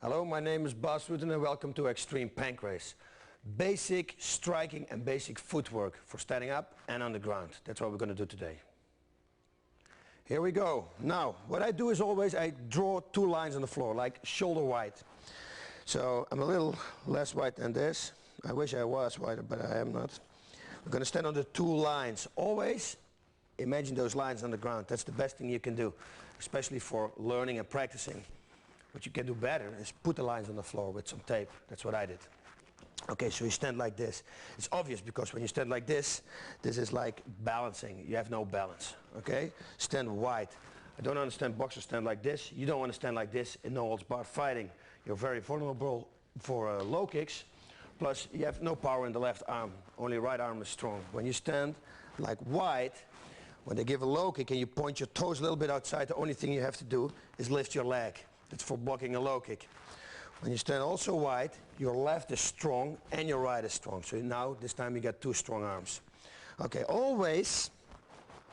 Hello, my name is Bas Rutten and welcome to Extreme Pancrase. Basic striking and basic footwork for standing up and on the ground. That's what we're going to do today. Here we go. Now, what I do is always I draw two lines on the floor, like shoulder wide. So I'm a little less wide than this. I wish I was wider, but I am not. We're going to stand on the two lines. Always imagine those lines on the ground. That's the best thing you can do, especially for learning and practicing. What you can do better is put the lines on the floor with some tape. That's what I did. Okay, so you stand like this. It's obvious because when you stand like this is like balancing. You have no balance, okay? Stand wide. I don't understand boxers stand like this. You don't want to stand like this in no holds barred fighting. You're very vulnerable for low kicks. Plus, you have no power in the left arm. Only right arm is strong. When you stand like wide, when they give a low kick and you point your toes a little bit outside, the only thing you have to do is lift your leg. That's for blocking a low kick. When you stand also wide, your left is strong and your right is strong. So now, this time you got two strong arms. Okay, always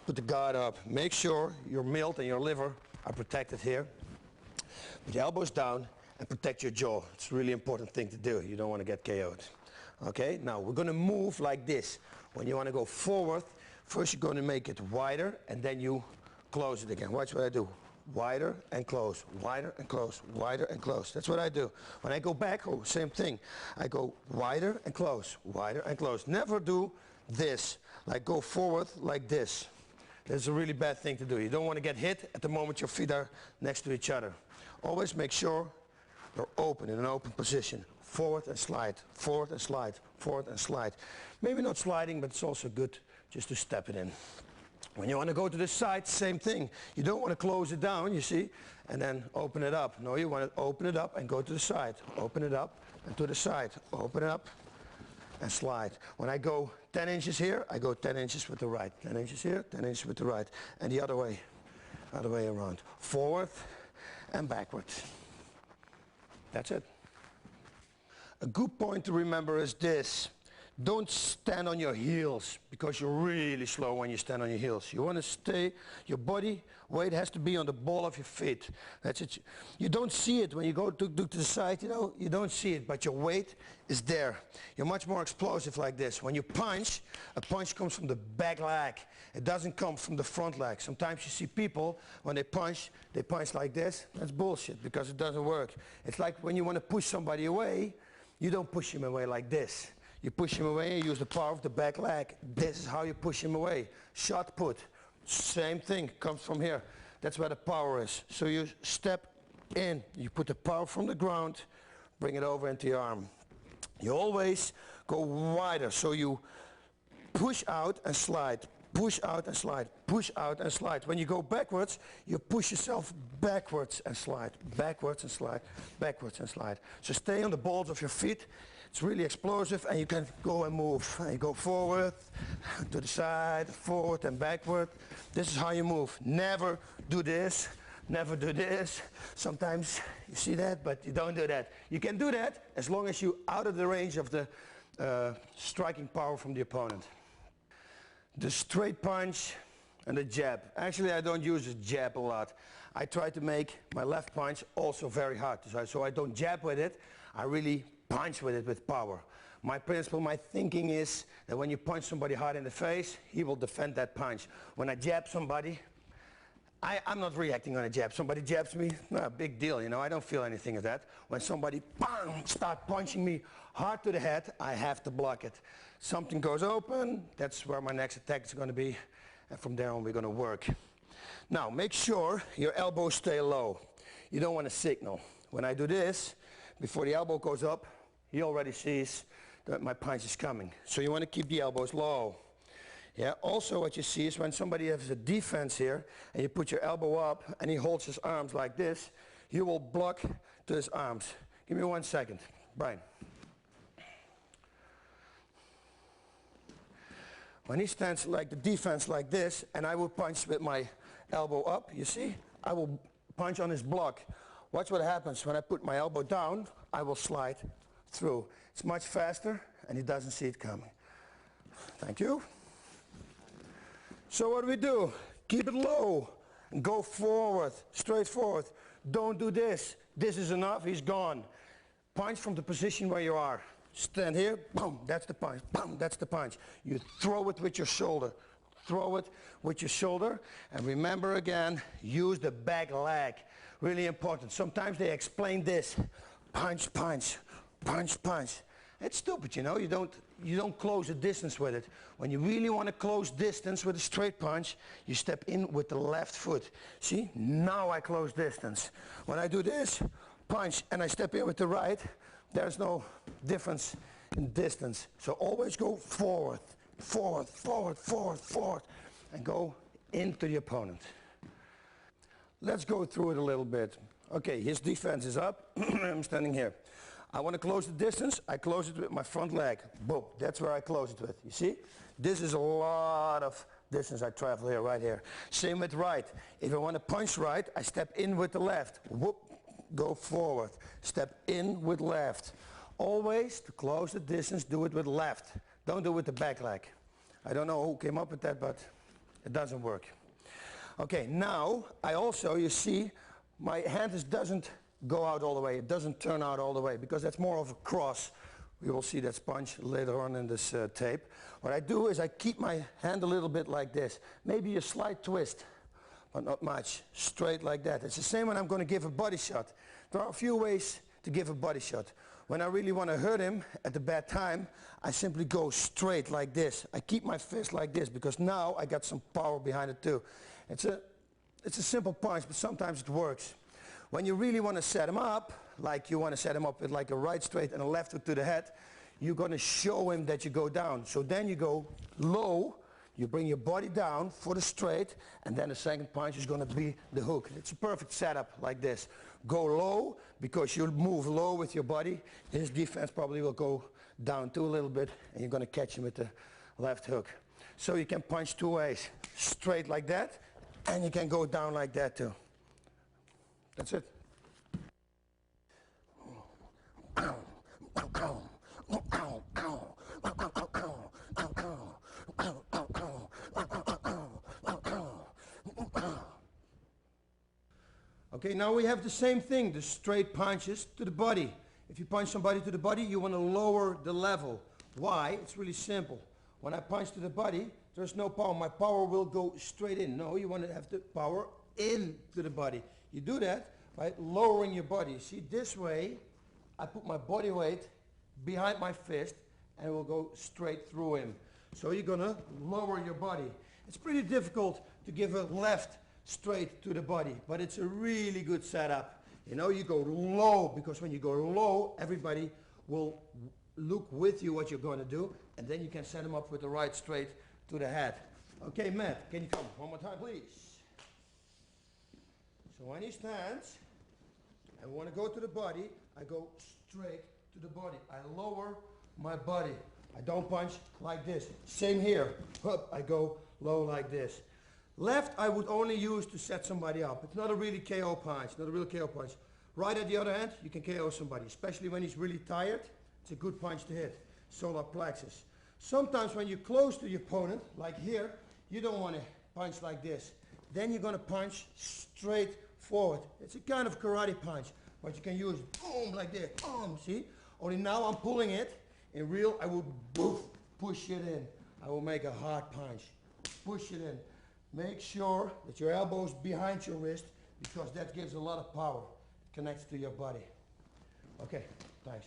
put the guard up. Make sure your milt and your liver are protected here. Put your elbows down and protect your jaw. It's a really important thing to do. You don't want to get KO'd. Okay, now we're going to move like this. When you want to go forward, first you're going to make it wider and then you close it again. Watch what I do. Wider and close, wider and close, wider and close. That's what I do. When I go back, oh, same thing. I go wider and close, wider and close. Never do this, like go forward like this. That's a really bad thing to do. You don't want to get hit at the moment your feet are next to each other. Always make sure you're open, in an open position. Forward and slide, forward and slide, forward and slide. Maybe not sliding, but it's also good just to step it in. When you want to go to the side, same thing. You don't want to close it down, you see, and then open it up. No, you want to open it up and go to the side. Open it up and to the side. Open it up and slide. When I go 10 inches here, I go 10 inches with the right. 10 inches here, 10 inches with the right. And the other way around. Forward and backward. That's it. A good point to remember is this. Don't stand on your heels because you're really slow when you stand on your heels. You want to stay, your body weight has to be on the ball of your feet. That's it. You don't see it when you go to the side, you know, you don't see it, but your weight is there. You're much more explosive like this. When you punch, a punch comes from the back leg. It doesn't come from the front leg. Sometimes you see people, when they punch like this. That's bullshit because it doesn't work. It's like when you want to push somebody away, you don't push him away like this. You push him away and use the power of the back leg. This is how you push him away. Shot put, same thing, comes from here. That's where the power is. So you step in, you put the power from the ground, bring it over into your arm. You always go wider, so you push out and slide, push out and slide, push out and slide. When you go backwards, you push yourself backwards and slide, backwards and slide, backwards and slide. So stay on the balls of your feet. It's really explosive and you can go and move. And you go forward, to the side, forward and backward. This is how you move. Never do this, never do this. Sometimes you see that, but you don't do that. You can do that as long as you're out of the range of the striking power from the opponent. The straight punch and the jab. Actually, I don't use the jab a lot. I try to make my left punch also very hard. So I don't jab with it. I really punch with it with power. My principle, my thinking is that when you punch somebody hard in the face, he will defend that punch. When I jab somebody, I'm not reacting on a jab. Somebody jabs me, no, big deal, you know, I don't feel anything of that. When somebody start punching me hard to the head, I have to block it. Something goes open, that's where my next attack is going to be, and from there on we're going to work. Now, make sure your elbows stay low. You don't want to signal. When I do this, before the elbow goes up, he already sees that my punch is coming. So you want to keep the elbows low. Yeah, also what you see is when somebody has a defense here and you put your elbow up and he holds his arms like this, you will block to his arms. Give me 1 second, Brian. When he stands like the defense like this and I will punch with my elbow up, you see, I will punch on his block. Watch what happens. When I put my elbow down, I will slide through. It's much faster and he doesn't see it coming. Thank you. So what do? Keep it low and go forward, straight forward. Don't do this. This is enough, he's gone. Punch from the position where you are. Stand here, boom, that's the punch, boom, that's the punch. You throw it with your shoulder. Throw it with your shoulder, and remember again, use the back leg. Really important. Sometimes they explain this. Punch, punch, punch, punch. It's stupid, you know, you don't close a distance with it. When you really want to close distance with a straight punch, you step in with the left foot. See, now I close distance. When I do this, punch, and I step in with the right, there's no difference in distance. So always go forward, forward, forward, forward, forward, and go into the opponent. Let's go through it a little bit. Okay, his defense is up. I'm standing here. I want to close the distance. I close it with my front leg. Boom, that's where I close it with. You see? This is a lot of distance I travel here, right here. Same with right. If I want to punch right, I step in with the left. Whoop, go forward. Step in with left. Always, to close the distance, do it with left. Don't do it with the back leg. I don't know who came up with that, but it doesn't work. Okay, now I also, you see, my hand doesn't go out all the way. It doesn't turn out all the way because that's more of a cross. We will see that punch later on in this tape. What I do is I keep my hand a little bit like this. Maybe a slight twist, but not much. Straight like that. It's the same when I'm going to give a body shot. There are a few ways to give a body shot. When I really want to hurt him at the bad time, I simply go straight like this. I keep my fist like this because now I got some power behind it too. It's a simple punch, but sometimes it works. When you really want to set him up, like you want to set him up with like a right straight and a left hook to the head, you're going to show him that you go down. So then you go low, you bring your body down for the straight, and then the second punch is going to be the hook. It's a perfect setup like this. Go low, because you'll move low with your body. His defense probably will go down too a little bit, and you're going to catch him with the left hook. So you can punch two ways. Straight like that, and you can go down like that too. That's it. Okay, now we have the same thing, the straight punches to the body. If you punch somebody to the body, you want to lower the level. Why? It's really simple. When I punch to the body, there's no power. My power will go straight in. No, you want to have the power into the body. You do that by lowering your body. See, this way, I put my body weight behind my fist and it will go straight through him. So you're going to lower your body. It's pretty difficult to give a left straight to the body, but it's a really good setup. You know, you go low, because when you go low, everybody will look with you what you're going to do, and then you can set him up with the right straight to the head. Okay, Matt, can you come one more time, please? So when he stands, I want to go to the body, I go straight to the body. I lower my body. I don't punch like this. Same here. Up, I go low like this. Left I would only use to set somebody up. It's not a really KO punch, not a real KO punch. Right, at the other hand, you can KO somebody, especially when he's really tired. It's a good punch to hit. Solar plexus. Sometimes when you're close to your opponent, like here, you don't want to punch like this. Then you're going to punch straight forward. It's a kind of karate punch, but you can use boom like this. Boom, see? Only now I'm pulling it. In real, I will boof, push it in. I will make a hard punch. Push it in. Make sure that your elbow is behind your wrist, because that gives a lot of power. It connects to your body. Okay, thanks.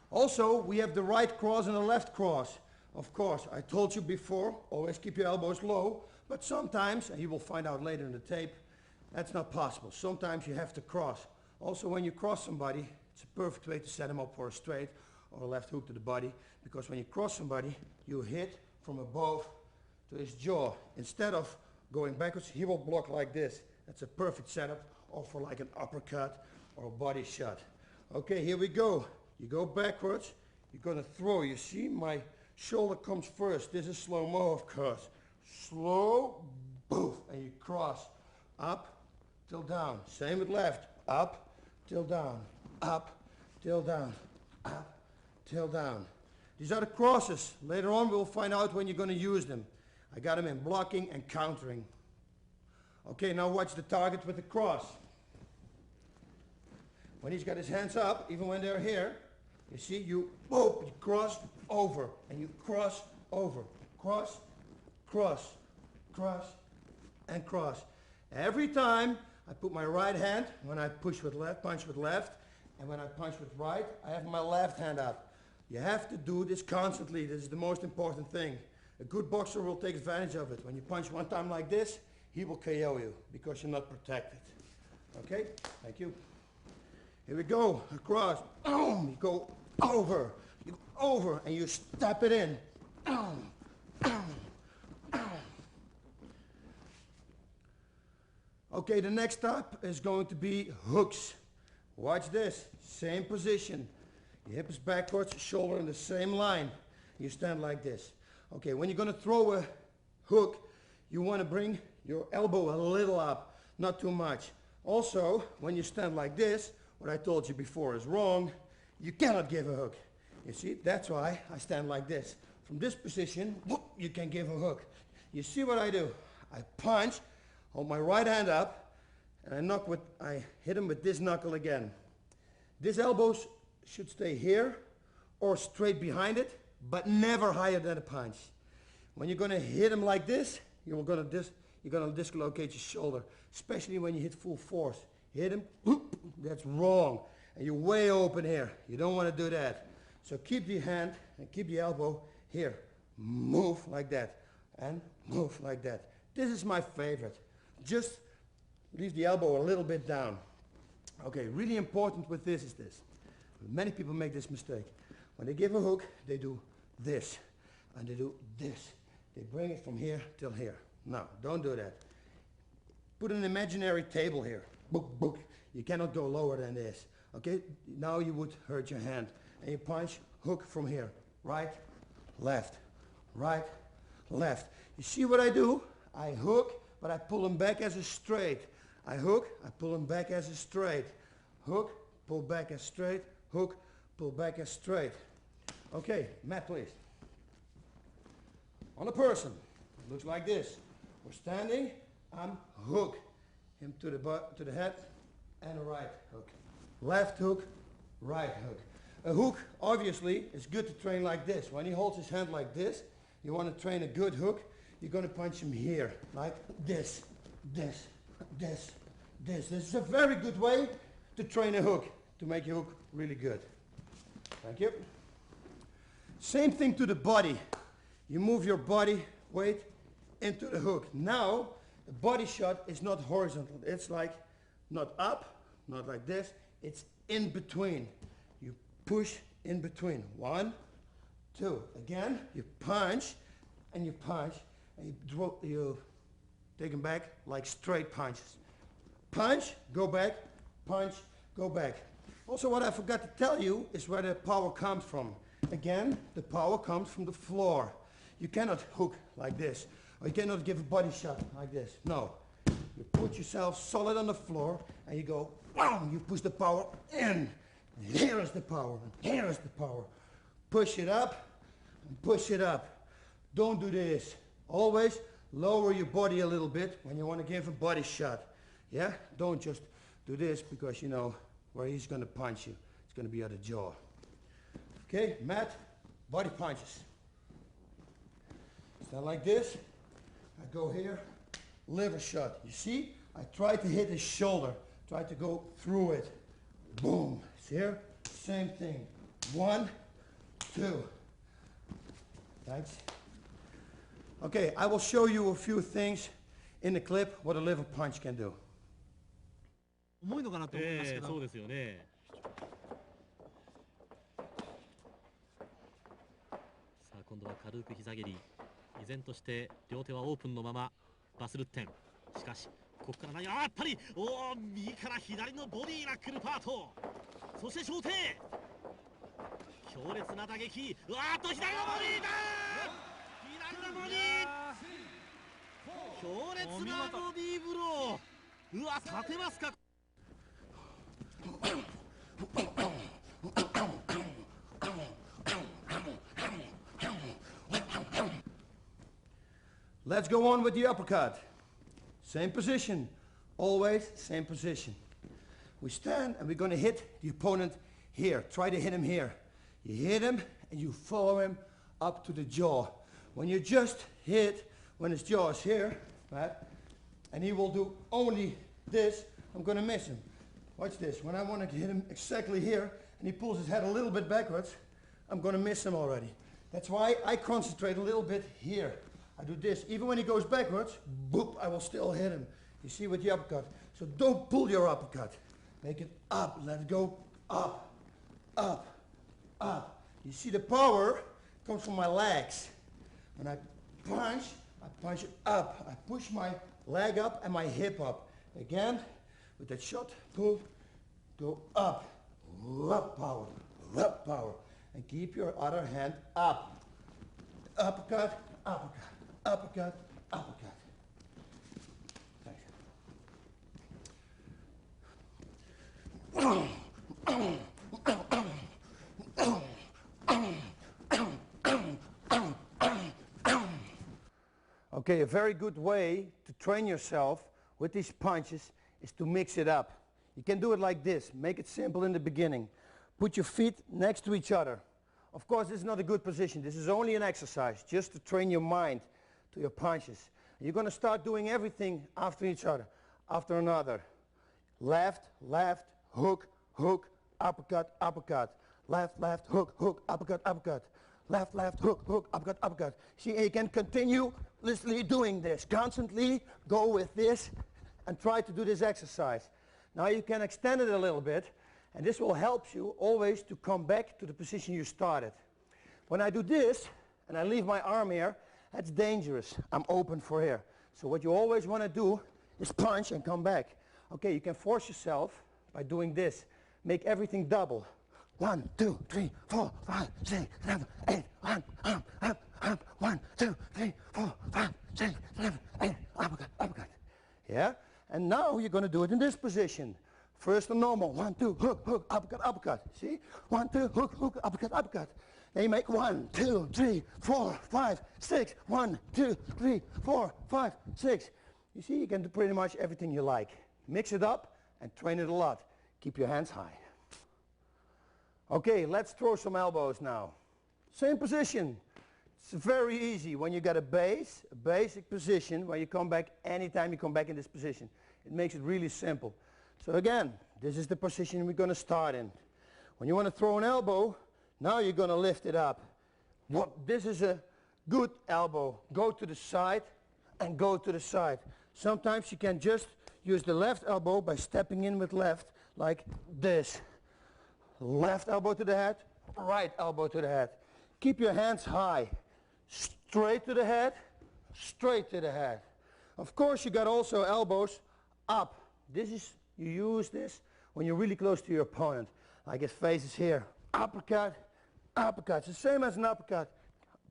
Also, we have the right cross and the left cross. Of course, I told you before, always keep your elbows low, but sometimes, and you will find out later in the tape, that's not possible. Sometimes you have to cross. Also, when you cross somebody, it's a perfect way to set him up for a straight or a left hook to the body, because when you cross somebody, you hit from above to his jaw. Instead of going backwards, he will block like this. That's a perfect setup, or for like an uppercut or a body shot. Okay, here we go. You go backwards, you're going to throw. You see, my shoulder comes first. This is slow-mo, of course. Slow, boof, and you cross. Up, till down. Same with left. Up, till down. Up, till down. Up, till down. These are the crosses. Later on, we'll find out when you're going to use them. I got them in blocking and countering. Okay, now watch the target with the cross. when he's got his hands up, even when they're here, you see, you cross over, and you cross over. Cross, cross, cross, and cross. Every time I put my right hand, when I push with left, punch with left, and when I punch with right, I have my left hand up. You have to do this constantly. This is the most important thing. A good boxer will take advantage of it. When you punch one time like this, he will KO you because you're not protected. Okay? Thank you. Here we go. Across. You go over. You go over and you step it in. Okay, the next step is going to be hooks. Watch this. Same position. Your hip is backwards, shoulder in the same line. You stand like this. Okay, when you're going to throw a hook, you want to bring your elbow a little up, not too much. Also, when you stand like this, what I told you before is wrong. You cannot give a hook. You see, that's why I stand like this. From this position, whoop, you can give a hook. You see what I do? I punch, hold my right hand up, and I hit him with this knuckle again. This elbow should stay here or straight behind it, but never higher than a punch. When you're going to hit him like this, you're going to dislocate your shoulder, especially when you hit full force. Hit him, whoop, that's wrong. And you're way open here. You don't want to do that. So keep the hand and keep the elbow here. Move like that and move like that. This is my favorite. Just leave the elbow a little bit down. Okay, really important with this is this. Many people make this mistake. When they give a hook, they do this and they do this. They bring it from here till here. No, don't do that. Put an imaginary table here. Book, book. You cannot go lower than this. Okay, now you would hurt your hand. And you punch, hook from here. Right, left, right, left. You see what I do? I hook, but I pull him back as a straight. I hook, I pull him back as a straight. Hook, pull back as straight. Hook, pull back as straight. Okay, Matt, please. On a person, it looks like this. We're standing, I'm hook. Him to the head, and a right hook. Left hook, right hook. A hook, obviously, is good to train like this. When he holds his hand like this, you want to train a good hook, you're going to punch him here, like this, this, this, this. This is a very good way to train a hook, to make your hook really good. Thank you. Same thing to the body. You move your body weight into the hook. Now, the body shot is not horizontal. It's like not up, not like this. It's in between. You push in between. 1, 2. Again, you punch, and you you take them back like straight punches. Punch, go back, punch, go back. Also, what I forgot to tell you is where the power comes from. Again, the power comes from the floor. You cannot hook like this, or you cannot give a body shot like this. No. You put yourself solid on the floor, and you go, wow, you push the power in. Here is the power, and here is the power. Push it up, and push it up. Don't do this. Always lower your body a little bit when you want to give a body shot. Yeah? Don't just do this because you know where he's going to punch you. It's going to be at the jaw. Okay, Matt, body punches. Stand like this. I go here, liver shot. You see? I try to hit his shoulder. Try to go through it. Boom. See here? Same thing. 1, 2. Thanks. Okay, I will show you a few things in the clip what a liver punch can do. 重いのかなと思いますけど、そうですよね。さあ今度は軽く膝蹴り。依然として両手はオープンのままバスルッテン。しかしここから何やっぱり右から左のボディーナックルパート。そして小手。強烈な打撃。左のボディーだ。左のボディー。強烈なボディーブロー。立てますか。Let's go on with the uppercut. Same position. Always same position. We stand and we're going to hit the opponent here. Try to hit him here. You hit him and you follow him up to the jaw. When you just hit, when his jaw is here, right, and he will do only this, I'm going to miss him. Watch this. When I want to hit him exactly here and he pulls his head a little bit backwards, I'm going to miss him already. That's why I concentrate a little bit here. I do this. Even when he goes backwards, boop, I will still hit him. You see with the uppercut. So don't pull your uppercut. Make it up. Let it go up, up, up. You see the power comes from my legs. When I punch it up. I push my leg up and my hip up. Again, with that shot, pull, go up. Up power, up power. And keep your other hand up. Uppercut, uppercut, uppercut, uppercut. Okay, a very good way to train yourself with these punches is to mix it up. You can do it like this. Make it simple in the beginning. Put your feet next to each other. Of course, this is not a good position. This is only an exercise, just to train your mind to your punches. You're going to start doing everything after each other, after another. Left, left, hook, hook, uppercut, uppercut. Left, left, hook, hook, uppercut, uppercut. Left, left, hook, hook, uppercut, uppercut. See, you can continuously doing this. Constantly go with this and try to do this exercise. Now you can extend it a little bit, and this will help you always to come back to the position you started. When I do this, and I leave my arm here, that's dangerous. I'm open for here. So what you always want to do is punch and come back. Okay, you can force yourself by doing this. Make everything double. 1, 2, 3, 4, 5, 6, 7, 8, 1, 2, 3, 4, 5, 6, 7, 8, uppercut, uppercut. Yeah? And now you're going to do it in this position. First the normal, 1, 2, hook, hook, uppercut, uppercut. See? 1, 2, hook, hook, uppercut, uppercut. Then you make 1, 2, 3, 4, 5, 6, 1, 2, 3, 4, 5, 6. You see, you can do pretty much everything you like. Mix it up and train it a lot. Keep your hands high. Okay, let's throw some elbows now. Same position. It's very easy when you got a basic position, where you come back anytime you come back in this position. It makes it really simple. So again, this is the position we're going to start in. When you want to throw an elbow, now you're going to lift it up. This is a good elbow. Go to the side and go to the side. Sometimes you can just use the left elbow by stepping in with left, like this. Left elbow to the head, right elbow to the head. Keep your hands high. Straight to the head, straight to the head. Of course, you got also elbows up. You use this when you're really close to your opponent. Like his face is here. Uppercut, uppercut. It's the same as an uppercut.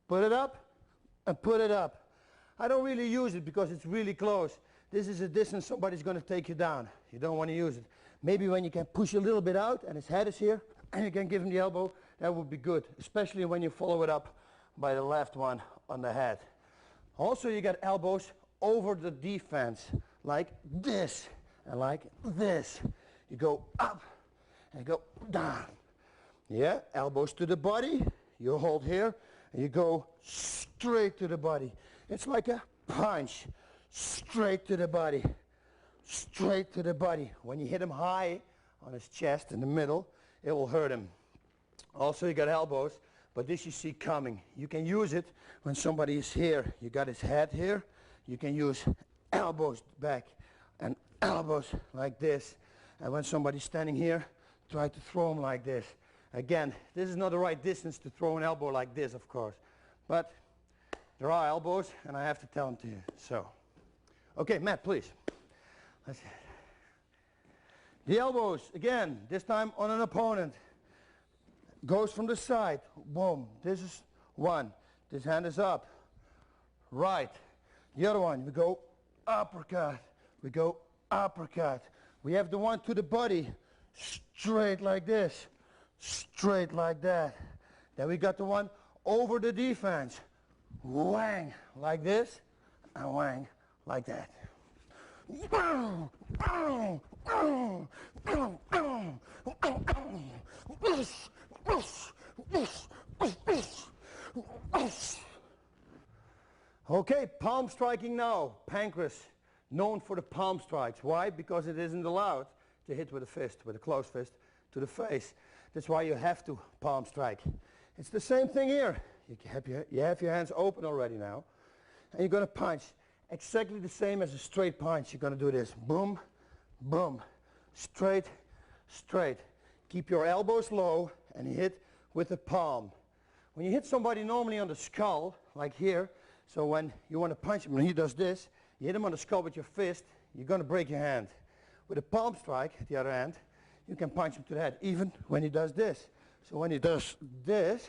Put it up and put it up. I don't really use it because it's really close. This is a distance somebody's going to take you down. You don't want to use it. Maybe when you can push a little bit out and his head is here and you can give him the elbow, that would be good. Especially when you follow it up by the left one on the head. Also, you got elbows over the defense, like this and like this. You go up and you go down. Yeah, elbows to the body. You hold here and you go straight to the body. It's like a punch. Straight to the body. Straight to the body. When you hit him high on his chest in the middle, it will hurt him. Also, you got elbows, but this you see coming. You can use it when somebody is here. You got his head here. You can use elbows back and elbows like this. And when somebody's standing here, try to throw him like this. Again, this is not the right distance to throw an elbow like this, of course. But there are elbows, and I have to tell them to you. So, okay, Matt, please. Let's see. The elbows, again, this time on an opponent. Goes from the side. Boom. This is one. This hand is up. Right. The other one, we go uppercut. We go uppercut. We have the one to the body. Straight like this. Straight like that. Then we got the one over the defense. Whang like this and whang like that. Okay, palm striking now. Pancrase, known for the palm strikes. Why? Because it isn't allowed to hit with a fist, with a closed fist, to the face. That's why you have to palm strike. It's the same thing here. You have your hands open already now. And you're going to punch exactly the same as a straight punch. You're going to do this. Boom, boom. Straight, straight. Keep your elbows low and hit with the palm. When you hit somebody normally on the skull, like here, so when you want to punch him and he does this, you hit him on the skull with your fist, you're going to break your hand. With a palm strike at the other hand, you can punch him to the head, even when he does this. So when he does this,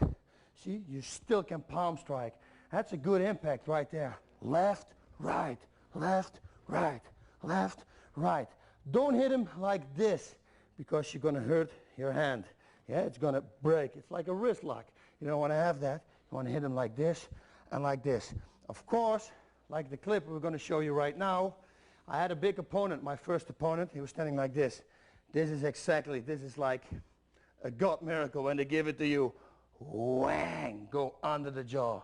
see, you still can palm strike. That's a good impact right there. Left, right, left, right, left, right. Don't hit him like this, because you're going to hurt your hand. Yeah, it's going to break. It's like a wrist lock. You don't want to have that. You want to hit him like this and like this. Of course, like the clip we're going to show you right now, I had a big opponent, my first opponent. He was standing like this. This is like a God miracle when they give it to you. Whang! Go under the jaw.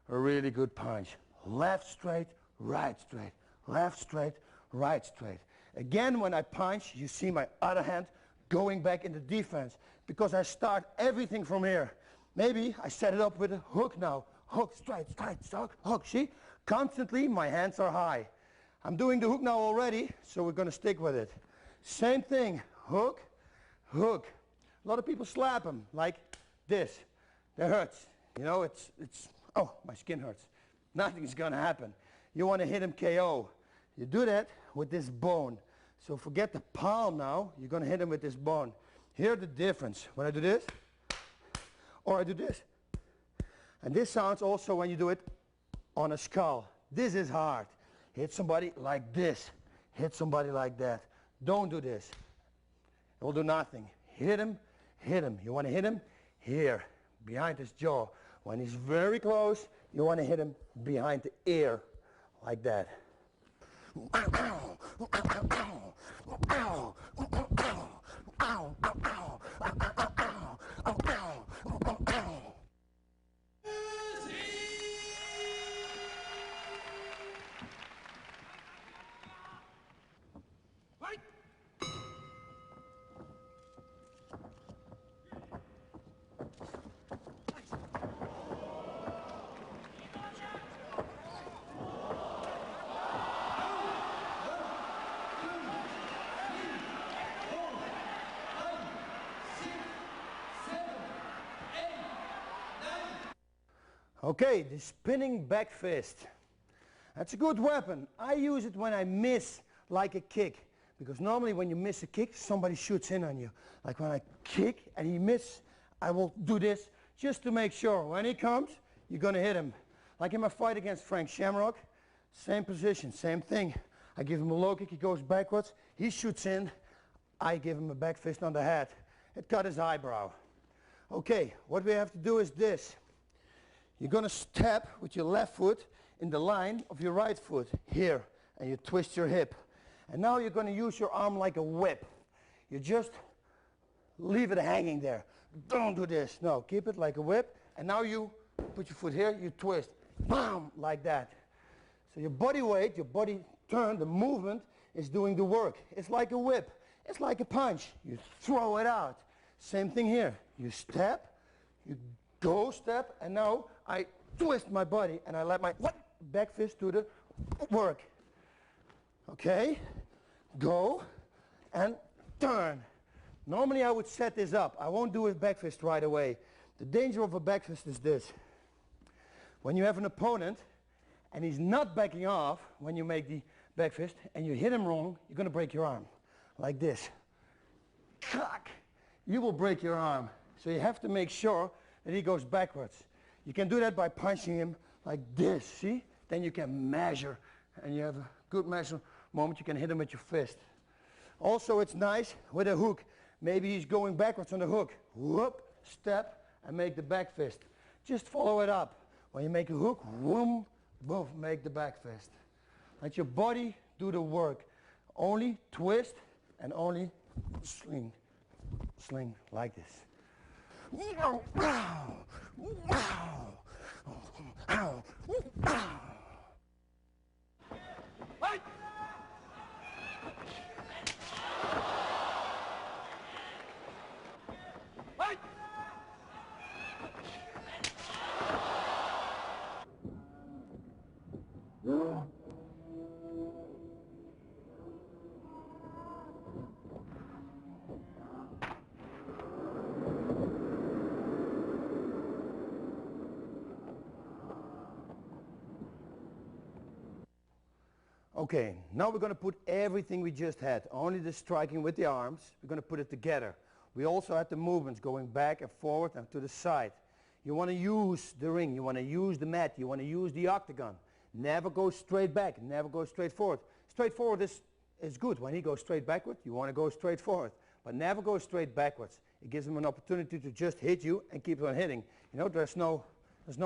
A really good punch. Left straight, right straight. Left straight, right straight. Again, when I punch, you see my other hand going back into defense, because I start everything from here. Maybe I set it up with a hook now. Hook, straight, straight, hook. See? Constantly, my hands are high. I'm doing the hook now already, so we're going to stick with it. Same thing. Hook, hook. A lot of people slap them like this. That hurts. You know, oh, my skin hurts. Nothing's going to happen. You want to hit him KO. You do that with this bone. So forget the palm now. You're going to hit him with this bone. Here's the difference. When I do this, or I do this. And this sounds also when you do it on a skull. This is hard. Hit somebody like this. Hit somebody like that. Don't do this. It will do nothing. Hit him, hit him. You want to hit him here, behind his jaw. When he's very close, you want to hit him behind the ear, like that. Okay, the spinning back fist. That's a good weapon. I use it when I miss like a kick. Because normally when you miss a kick, somebody shoots in on you. Like when I kick and he misses, I will do this just to make sure. When he comes, you're going to hit him. Like in my fight against Frank Shamrock, same position, same thing. I give him a low kick, he goes backwards, he shoots in, I give him a back fist on the head. It cut his eyebrow. Okay, what we have to do is this. You're going to step with your left foot in the line of your right foot here, and you twist your hip. And now you're going to use your arm like a whip. You just leave it hanging there. Don't do this. No, keep it like a whip. And now you put your foot here, you twist. Bam! Like that. So your body weight, your body turn, the movement is doing the work. It's like a whip. It's like a punch. You throw it out. Same thing here. You step, you go step, and now I twist my body and I let my back fist do the work. Okay? Go and turn. Normally I would set this up. I won't do a back fist right away. The danger of a back fist is this. When you have an opponent and he's not backing off when you make the back fist and you hit him wrong, you're going to break your arm. Like this. You will break your arm. So you have to make sure that he goes backwards. You can do that by punching him like this, see? Then you can measure, and you have a good measure moment. You can hit him with your fist. Also, it's nice with a hook. Maybe he's going backwards on the hook. Whoop, step, and make the back fist. Just follow it up. When you make a hook, whoom, boom, make the back fist. Let your body do the work. Only twist and only sling like this. Okay, now we're going to put everything we just had, only the striking with the arms, we're going to put it together. We also had the movements going back and forward and to the side. You want to use the ring, you want to use the mat, you want to use the octagon. Never go straight back, never go straight forward. Straight forward is good. When he goes straight backward, you want to go straight forward. But never go straight backwards. It gives him an opportunity to just hit you and keep on hitting. You know, there's no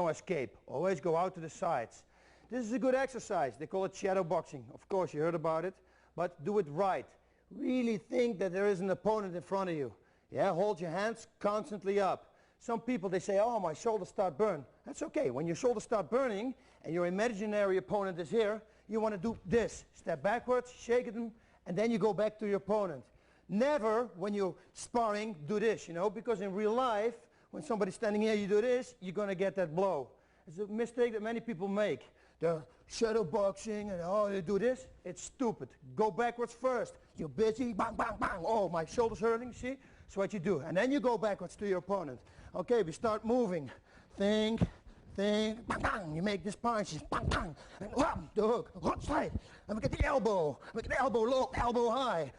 escape. Always go out to the sides. This is a good exercise. They call it shadow boxing. Of course, you heard about it. But do it right. Really think that there is an opponent in front of you. Yeah, hold your hands constantly up. Some people, they say, oh, my shoulders start burning. That's okay. When your shoulders start burning and your imaginary opponent is here, you want to do this. Step backwards, shake them, and then you go back to your opponent. Never, when you're sparring, do this, you know, because in real life, when somebody's standing here, you do this, you're going to get that blow. It's a mistake that many people make. They're shadow boxing and oh, they do this. It's stupid. Go backwards first. You're busy, bang, bang, bang. Oh, my shoulder's hurting, see? That's what you do. And then you go backwards to your opponent. Okay, we start moving. Think, bang, bang. You make this punch, bang, bang. And wham, the hook, side. And we get the elbow. We get the elbow low, elbow high.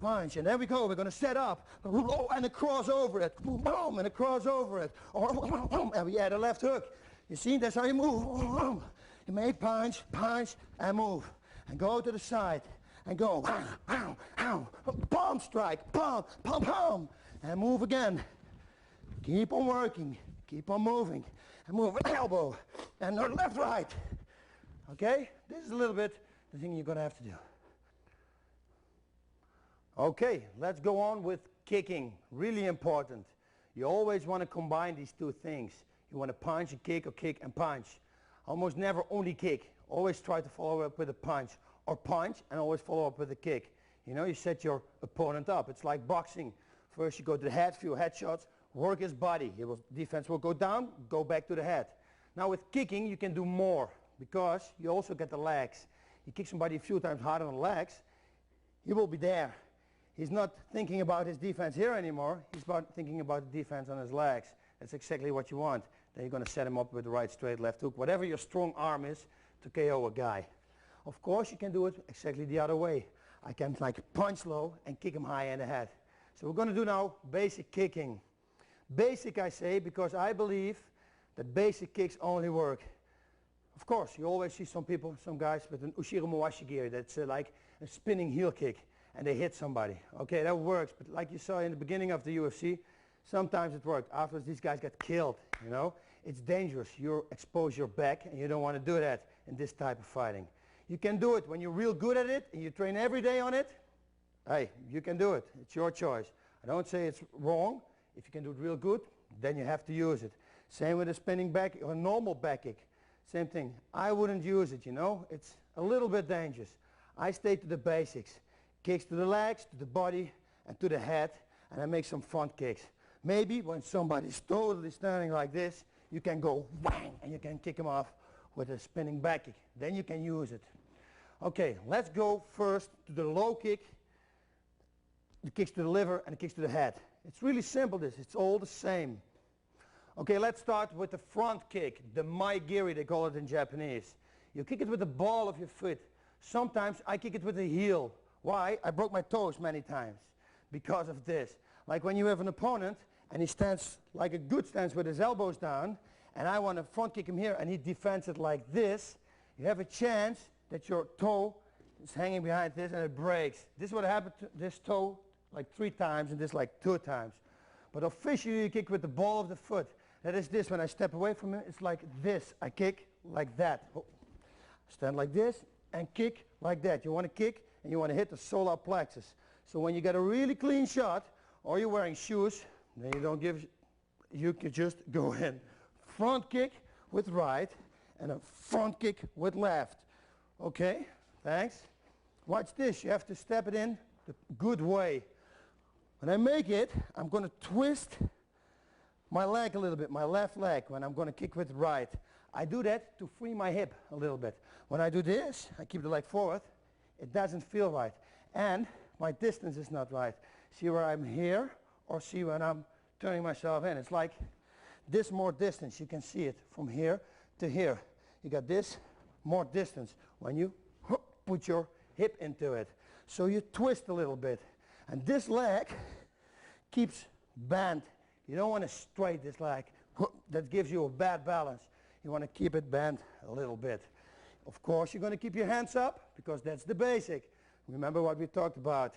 Punch, and there we go. We're going to set up, and a cross over it, boom, and a cross over it, and we add a left hook. You see, that's how you move. You make punch, and move, and go to the side, and go, palm strike, palm, and move again. Keep on working, keep on moving, and move with elbow, and left, right. Okay, this is a little bit the thing you're going to have to do. Okay, let's go on with kicking. Really important. You always want to combine these two things. You want to punch and kick, or kick and punch. Almost never only kick. Always try to follow up with a punch, or punch and always follow up with a kick. You know, you set your opponent up. It's like boxing. First you go to the head, few headshots, work his body. Defense will go down, go back to the head. Now with kicking you can do more, because you also get the legs. You kick somebody a few times hard on the legs, he will be there. He's not thinking about his defense here anymore. He's thinking about the defense on his legs. That's exactly what you want. Then you're going to set him up with the right, straight, left hook, whatever your strong arm is to KO a guy. Of course, you can do it exactly the other way. I can like punch low and kick him high in the head. So we're going to do now basic kicking. Basic, I say, because I believe that basic kicks only work. Of course, you always see some people, some guys with an ushiro moashigiri. That's like a spinning heel kick. And they hit somebody. Okay, that works, but like you saw in the beginning of the UFC, sometimes it worked. Afterwards, these guys get killed, you know. It's dangerous. You expose your back, and you don't want to do that in this type of fighting. You can do it when you're real good at it, and you train every day on it. Hey, you can do it. It's your choice. I don't say it's wrong. If you can do it real good, then you have to use it. Same with a spinning back or a normal back kick. Same thing. I wouldn't use it, you know. It's a little bit dangerous. I stay to the basics. Kicks to the legs, to the body, and to the head, and I make some front kicks. Maybe when somebody's totally standing like this, you can go bang, and you can kick him off with a spinning back kick. Then you can use it. Okay, let's go first to the low kick, the kicks to the liver, and the kicks to the head. It's really simple, this. It's all the same. Okay, let's start with the front kick, the maigiri, they call it in Japanese. You kick it with the ball of your foot. Sometimes I kick it with the heel. Why? I broke my toes many times because of this. Like when you have an opponent and he stands like a good stance with his elbows down, and I want to front kick him here and he defends it like this, you have a chance that your toe is hanging behind this and it breaks. This would happen to this toe like 3 times and this like 2 times. But officially you kick with the ball of the foot. That is this. When I step away from him, it's like this. I kick like that. Oh. Stand like this and kick like that. You want to kick and you want to hit the solar plexus. So when you get a really clean shot, or you're wearing shoes, then you can just go in. Front kick with right, and a front kick with left. Okay, thanks. Watch this, you have to step it in the good way. When I make it, I'm going to twist my leg a little bit, my left leg, when I'm going to kick with right. I do that to free my hip a little bit. When I do this, I keep the leg forward. It doesn't feel right, and my distance is not right. See where I'm here, or see when I'm turning myself in. It's like this more distance. You can see it from here to here. You got this more distance. When you put your hip into it. So you twist a little bit. And this leg keeps bent. You don't want to straight this leg. That gives you a bad balance. You want to keep it bent a little bit. Of course, you're going to keep your hands up because that's the basic. Remember what we talked about.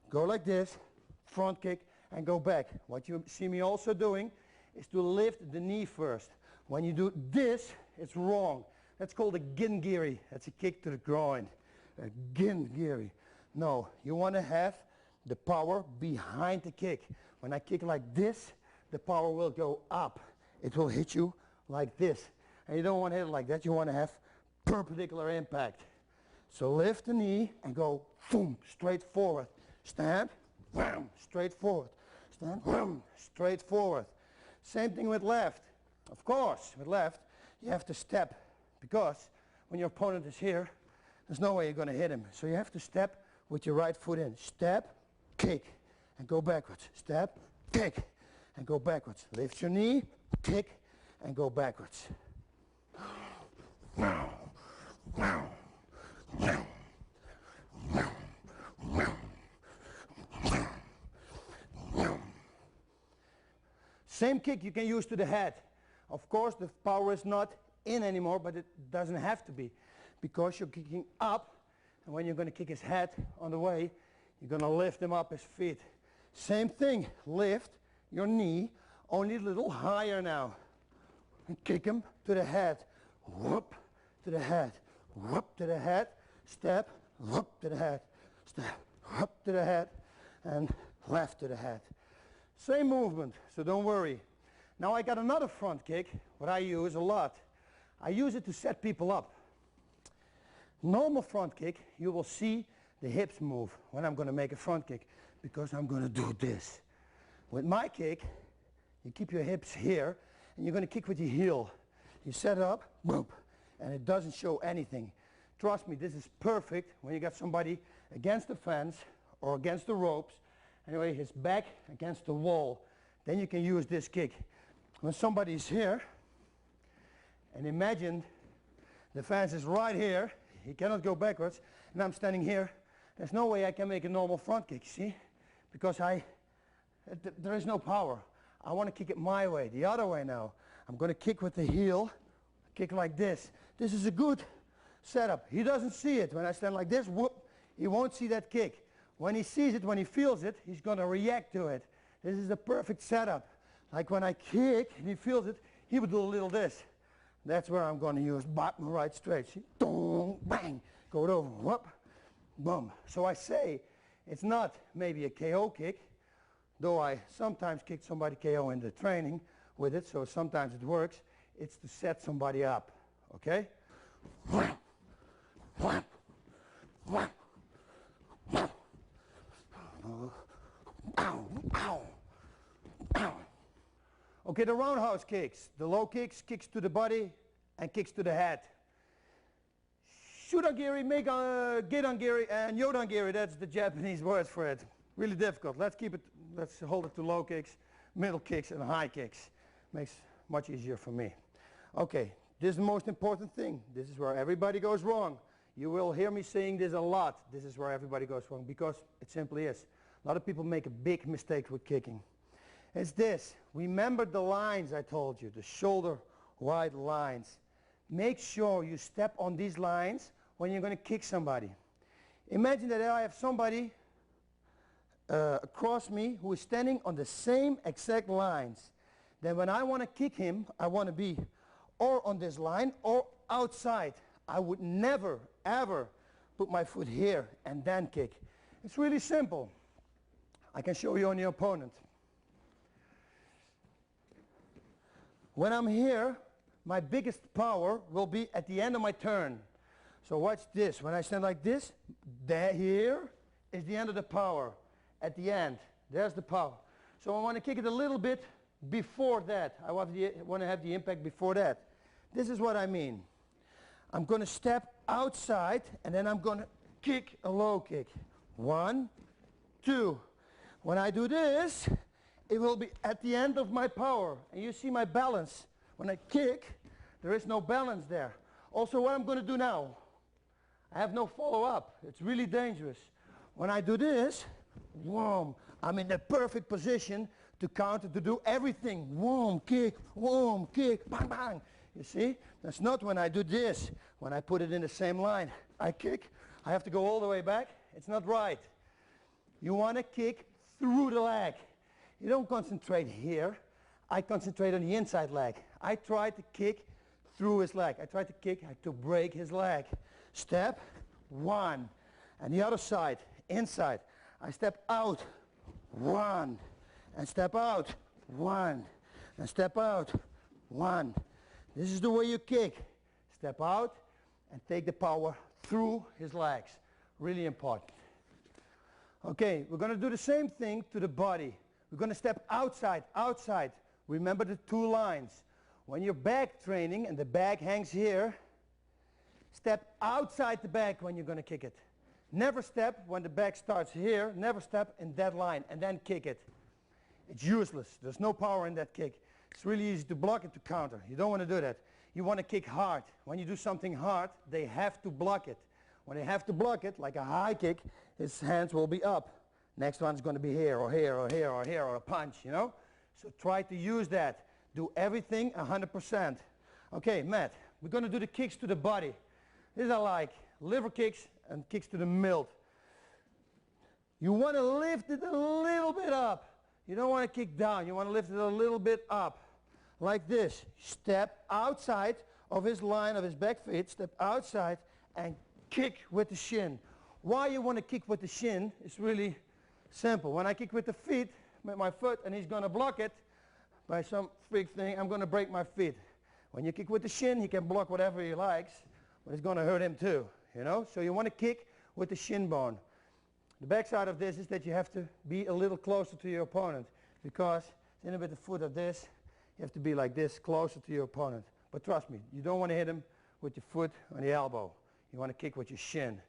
Go like this, front kick, and go back. What you see me also doing is to lift the knee first. When you do this, it's wrong. That's called a gingiri. That's a kick to the groin. A gingiri. No, you want to have the power behind the kick. When I kick like this, the power will go up. It will hit you like this. And you don't want to hit it like that. You want to have perpendicular impact. So lift the knee and go boom, straight forward. Stand, wham, straight forward. Stand, wham, straight forward. Same thing with left. Of course, with left, you have to step because when your opponent is here, there's no way you're going to hit him. So you have to step with your right foot in. Step, kick, and go backwards. Step, kick, and go backwards. Lift your knee, kick, and go backwards. Same kick you can use to the head. Of course, the power is not in anymore, but it doesn't have to be because you're kicking up, and when you're going to kick his head on the way, you're going to lift him up his feet. Same thing, lift your knee only a little higher now and kick him to the head. Whoop to the head, whoop to the head, step, whoop to the head, step, whoop to the head, and left to the head. Same movement, so don't worry. Now I got another front kick, what I use a lot. I use it to set people up. Normal front kick, you will see the hips move when I'm going to make a front kick because I'm going to do this. With my kick, you keep your hips here and you're going to kick with your heel. You set it up, boom, and it doesn't show anything. Trust me, this is perfect when you got somebody against the fence or against the ropes. Anyway, his back against the wall. Then you can use this kick. When somebody's here, and imagine the fence is right here, he cannot go backwards, and I'm standing here, there's no way I can make a normal front kick, see? Because there is no power. I want to kick it my way, the other way now. I'm going to kick with the heel, kick like this. This is a good setup. He doesn't see it. When I stand like this, whoop, he won't see that kick. When he sees it, when he feels it, he's going to react to it. This is the perfect setup. Like when I kick and he feels it, he would do a little this. That's where I'm going to use bottom right straight. See? Dong, bang, go it over, whoop, boom. So I say it's not maybe a KO kick, though I sometimes kick somebody KO in the training with it, so sometimes it works. It's to set somebody up, okay? Whap, whap, whap, whap. Ow, ow, ow. Okay, the roundhouse kicks. The low kicks, kicks to the body and kicks to the head. Shuragiri, Gedangiri, and Yodangiri, that's the Japanese words for it. Really difficult. Let's hold it to low kicks, middle kicks, and high kicks. Makes much easier for me. Okay, this is the most important thing. This is where everybody goes wrong. You will hear me saying this a lot. This is where everybody goes wrong because it simply is. A lot of people make a big mistake with kicking. It's this. Remember the lines I told you, the shoulder wide lines. Make sure you step on these lines when you're going to kick somebody. Imagine that I have somebody across me who is standing on the same exact lines. Then when I want to kick him, I want to be or on this line or outside. I would never, ever put my foot here and then kick. It's really simple. I can show you on your opponent. When I'm here, my biggest power will be at the end of my turn. So watch this. When I stand like this, here is the end of the power. At the end, there's the power. So I want to kick it a little bit before that. I want to have the impact before that. This is what I mean. I'm going to step outside and then I'm going to kick a low kick. 1, 2. When I do this, it will be at the end of my power. And you see my balance. When I kick, there is no balance there. Also, what I'm going to do now, I have no follow-up. It's really dangerous. When I do this, whoom, I'm in the perfect position to counter, to do everything. Whoom, kick, bang, bang. You see? That's not when I do this. When I put it in the same line, I kick, I have to go all the way back. It's not right. You want to kick through the leg. You don't concentrate here. I concentrate on the inside leg. I try to kick through his leg. I try to kick to break his leg. Step, one. And the other side, inside. I step out, one. And step out, one. And step out, one. This is the way you kick. Step out and take the power through his legs. Really important. Okay, we're going to do the same thing to the body. We're going to step outside, outside. Remember the two lines. When you're back training and the bag hangs here, step outside the bag when you're going to kick it. Never step when the bag starts here. Never step in that line and then kick it. It's useless. There's no power in that kick. It's really easy to block it, to counter. You don't want to do that. You want to kick hard. When you do something hard, they have to block it. When they have to block it, like a high kick, his hands will be up. Next one's going to be here, or here, or here, or here, or a punch, you know? So try to use that. Do everything 100%. Okay, Matt, we're going to do the kicks to the body. These are like liver kicks and kicks to the middle. You want to lift it a little bit up. You don't want to kick down. You want to lift it a little bit up. Like this. Step outside of his line, of his back feet. Step outside and kick with the shin. Why you want to kick with the shin is really simple. When I kick with the feet, with my foot, and he's going to block it by some freak thing, I'm going to break my feet. When you kick with the shin, he can block whatever he likes, but it's going to hurt him too, you know? So you want to kick with the shin bone. The backside of this is that you have to be a little closer to your opponent, because in with the foot of this, you have to be like this, closer to your opponent. But trust me, you don't want to hit him with your foot on the elbow. You want to kick with your shin.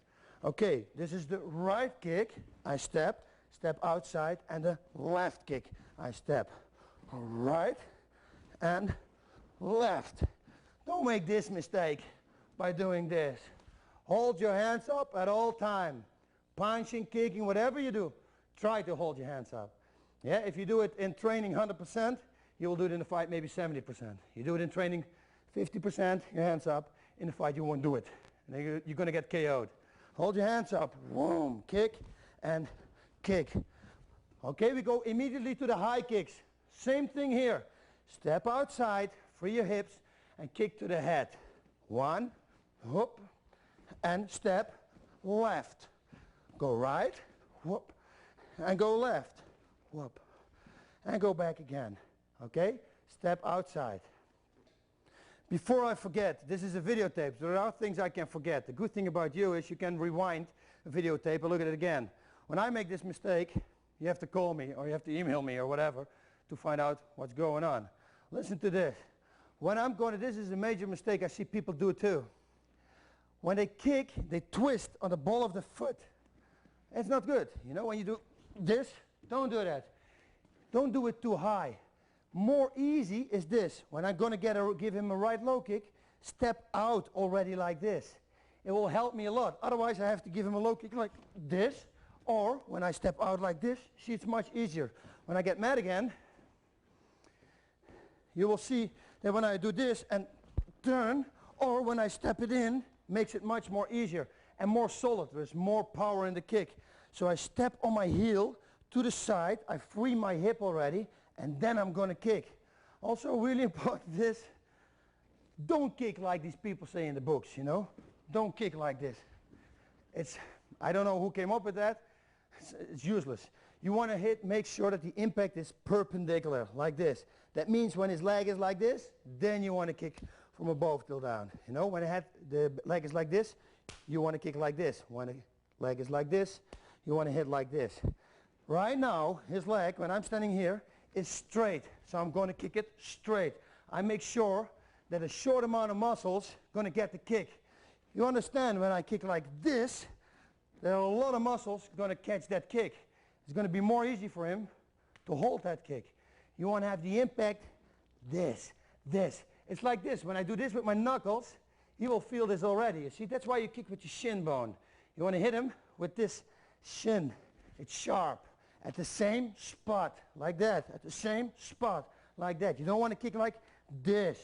Okay, this is the right kick. I step outside, and the left kick. I step right and left. Don't make this mistake by doing this. Hold your hands up at all time. Punching, kicking, whatever you do, try to hold your hands up. Yeah, if you do it in training 100%, you will do it in the fight maybe 70%. You do it in training 50%, your hands up. In the fight you won't do it. And you're going to get KO'd. Hold your hands up. Boom, kick and kick. Okay, we go immediately to the high kicks. Same thing here. Step outside, free your hips, and kick to the head. One, whoop, and step left. Go right, whoop, and go left, whoop, and go back again. Okay? Step outside. Before I forget, this is a videotape. There are things I can forget. The good thing about you is you can rewind a videotape and look at it again. When I make this mistake, you have to call me or you have to email me or whatever to find out what's going on. Listen to this. When I'm going to, this is a major mistake, I see people do it too. When they kick, they twist on the ball of the foot. It's not good. You know, when you do this, don't do that. Don't do it too high. More easy is this. When I'm going to give him a right low kick, step out already like this. It will help me a lot. Otherwise, I have to give him a low kick like this. Or when I step out like this, see, it's much easier. When I get mad again, you will see that when I do this and turn, or when I step it in, makes it much more easier and more solid. There's more power in the kick. So I step on my heel to the side, I free my hip already, and then I'm going to kick. Also really important is, don't kick like these people say in the books, you know. Don't kick like this. I don't know who came up with that. It's useless. You want to hit, make sure that the impact is perpendicular, like this. That means when his leg is like this, then you want to kick from above till down. You know, when the leg is like this, you want to kick like this. When the leg is like this, you want to hit like this. Right now, his leg, when I'm standing here, is straight. So I'm going to kick it straight. I make sure that a short amount of muscles going to get the kick. You understand, when I kick like this, there are a lot of muscles going to catch that kick. It's going to be more easy for him to hold that kick. You want to have the impact, this. It's like this. When I do this with my knuckles, he will feel this already. You see, that's why you kick with your shin bone. You want to hit him with this shin. It's sharp at the same spot, like that, at the same spot, like that. You don't want to kick like this,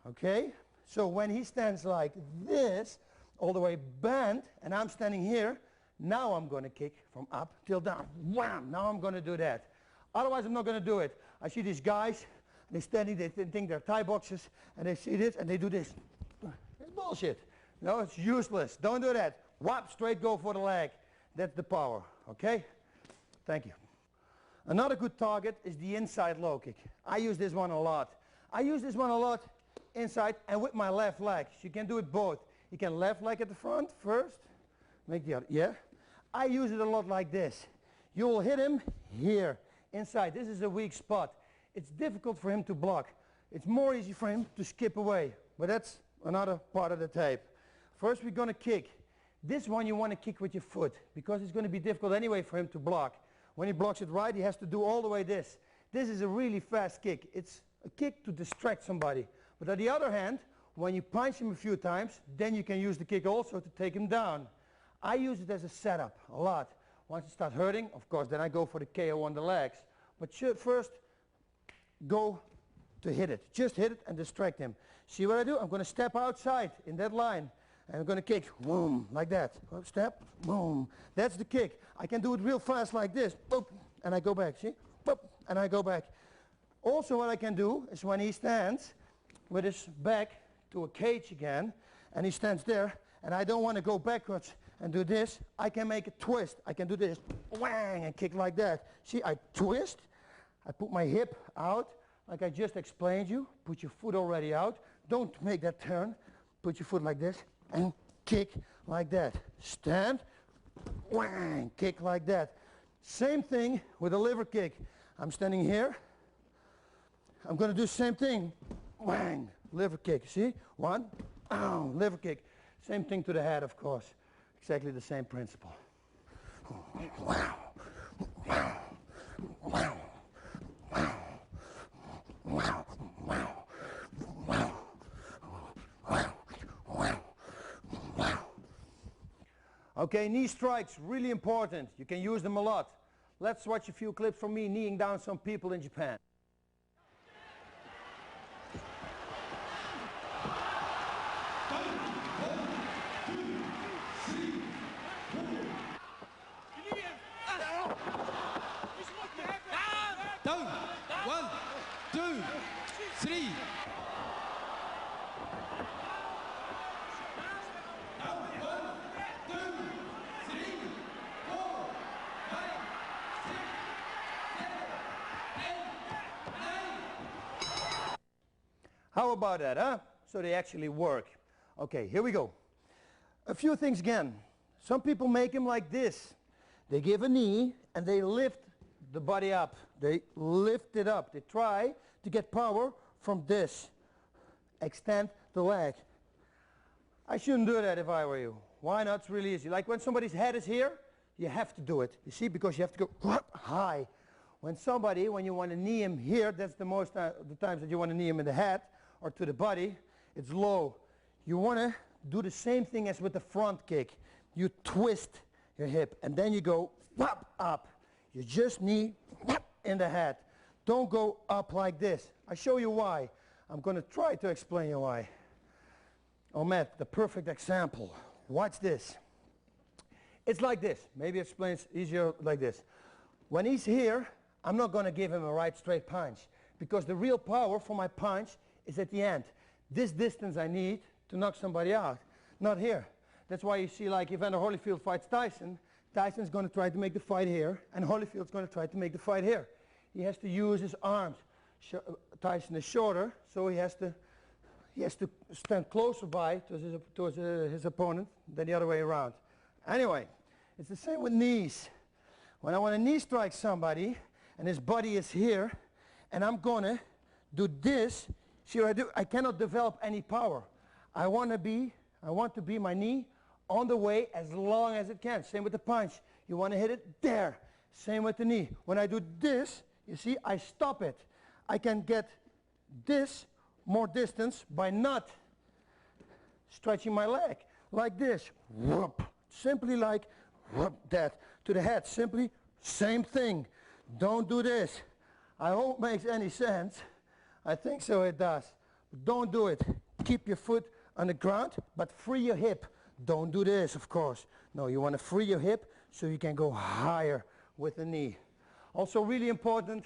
okay? So when he stands like this, all the way bent, and I'm standing here, now I'm going to kick from up till down. Wham! Now I'm going to do that. Otherwise, I'm not going to do it. I see these guys, they're standing, they think they're Thai boxers, and they see this, and they do this. It's bullshit. No, it's useless. Don't do that. Whap, straight go for the leg. That's the power, okay? Thank you. Another good target is the inside low kick. I use this one a lot. I use this one a lot inside and with my left leg. So you can do it both. You can left leg at the front first, make the other, yeah? I use it a lot like this. You will hit him here, inside. This is a weak spot. It's difficult for him to block. It's more easy for him to skip away, but that's another part of the tape. First we're going to kick. This one you want to kick with your foot because it's going to be difficult anyway for him to block. When he blocks it right, he has to do all the way this. This is a really fast kick. It's a kick to distract somebody. But on the other hand, when you punch him a few times, then you can use the kick also to take him down. I use it as a setup a lot. Once it starts hurting, of course, then I go for the KO on the legs. But first, go to hit it. Just hit it and distract him. See what I do? I'm going to step outside in that line. And I'm going to kick, boom, like that. Step, boom. That's the kick. I can do it real fast like this. Boop, and I go back, see? Boop, and I go back. Also what I can do is when he stands with his back to a cage again, and he stands there, and I don't want to go backwards and do this, I can make a twist. I can do this, whang, and kick like that. See, I twist, I put my hip out, like I just explained you. Put your foot already out. Don't make that turn. Put your foot like this, and kick like that. Stand, whang, kick like that. Same thing with a liver kick. I'm standing here. I'm going to do the same thing. Whang, liver kick. See? One, ow, liver kick. Same thing to the head, of course. Exactly the same principle. Wow. Wow. Wow. Wow. Wow. Wow. Wow. Wow. Wow. Wow. Okay, knee strikes, really important. You can use them a lot. Let's watch a few clips from me kneeing down some people in Japan. Down. 1, 2, 3. How about that, huh? So they actually work. Okay, here we go. A few things again. Some people make them like this. They give a knee and they lift the body up. They lift it up. They try to get power from this. Extend the leg. I shouldn't do that if I were you. Why not? It's really easy. Like when somebody's head is here, you have to do it. You see, because you have to go high. When you want to knee him here, that's the most the times that you want to knee him in the head or to the body, it's low. You want to do the same thing as with the front kick. You twist your hip and then you go up. You just knee in the head. Don't go up like this. I show you why. I'm going to try to explain you why. Oh, Matt, the perfect example. Watch this. It's like this. Maybe it explains easier like this. When he's here, I'm not going to give him a right straight punch because the real power for my punch is at the end. This distance I need to knock somebody out, not here. That's why you see, like, Evander Holyfield fights Tyson, Tyson's going to try to make the fight here, and Holyfield's going to try to make the fight here. He has to use his arms. Tyson is shorter, so he has to stand closer by towards his opponent than the other way around. Anyway, it's the same with knees. When I want to knee strike somebody, and his body is here, and I'm going to do this, see what I do? I cannot develop any power. I want to be my knee on the way as long as it can. Same with the punch. You want to hit it there. Same with the knee. When I do this, you see, I stop it. I can get this more distance by not stretching my leg like this. Whoop. Simply like whoop, that. To the head, simply same thing. Don't do this. I hope it makes any sense. I think so it does. Don't do it. Keep your foot on the ground, but free your hip. Don't do this, of course. No, you want to free your hip so you can go higher with the knee. Also really important,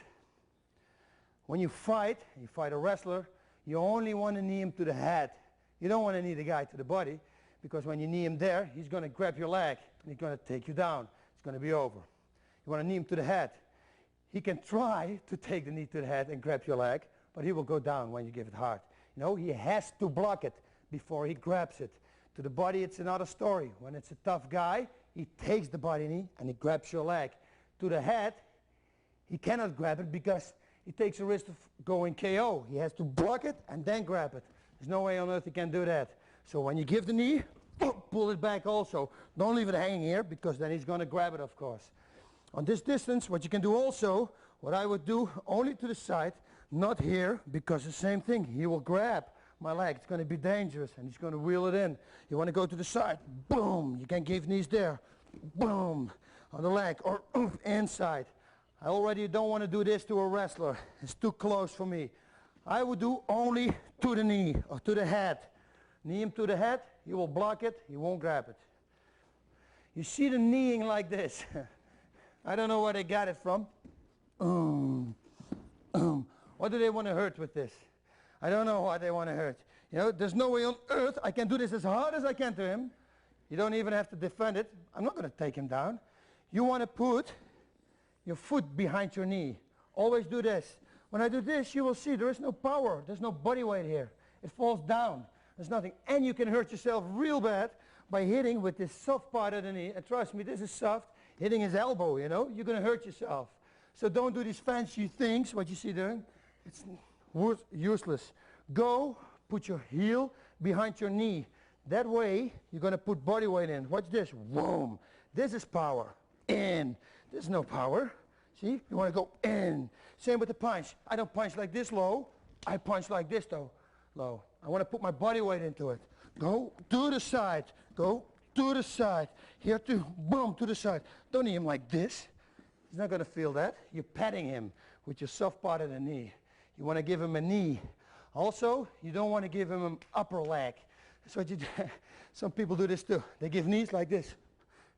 when you fight a wrestler, you only want to knee him to the head. You don't want to knee the guy to the body, because when you knee him there, he's going to grab your leg and he's going to take you down. It's going to be over. You want to knee him to the head. He can try to take the knee to the head and grab your leg, but he will go down when you give it hard. You know, he has to block it before he grabs it. To the body, it's another story. When it's a tough guy, he takes the body knee and he grabs your leg. To the head, he cannot grab it because he takes a risk of going KO. He has to block it and then grab it. There's no way on earth he can do that. So when you give the knee, pull it back also. Don't leave it hanging here, because then he's going to grab it, of course. On this distance, what you can do also, what I would do, only to the side, not here, because the same thing. He will grab my leg. It's going to be dangerous, and he's going to wheel it in. You want to go to the side. Boom. You can give knees there. Boom. On the leg, or inside. I already don't want to do this to a wrestler. It's too close for me. I would do only to the knee, or to the head. Knee him to the head, he will block it, he won't grab it. You see them kneeing like this. I don't know where they got it from. What do they want to hurt with this? I don't know what they want to hurt. You know, there's no way on earth I can do this as hard as I can to him. You don't even have to defend it. I'm not going to take him down. You want to put your foot behind your knee. Always do this. When I do this, you will see there is no power. There's no body weight here. It falls down. There's nothing. And you can hurt yourself real bad by hitting with this soft part of the knee. And trust me, this is soft. Hitting his elbow, you know, you're going to hurt yourself. So don't do these fancy things, what you see doing. It's useless. Go, put your heel behind your knee. That way, you're going to put body weight in. Watch this. Boom. This is power. In. There's no power. See? You want to go in. Same with the punch. I don't punch like this low. I punch like this, though, low. I want to put my body weight into it. Go to the side. Go to the side. Here to, boom, to the side. Don't knee him like this. He's not going to feel that. You're patting him with your soft part of the knee. You want to give him a knee. Also, you don't want to give him an upper leg. That's what you do. Some people do this too. They give knees like this.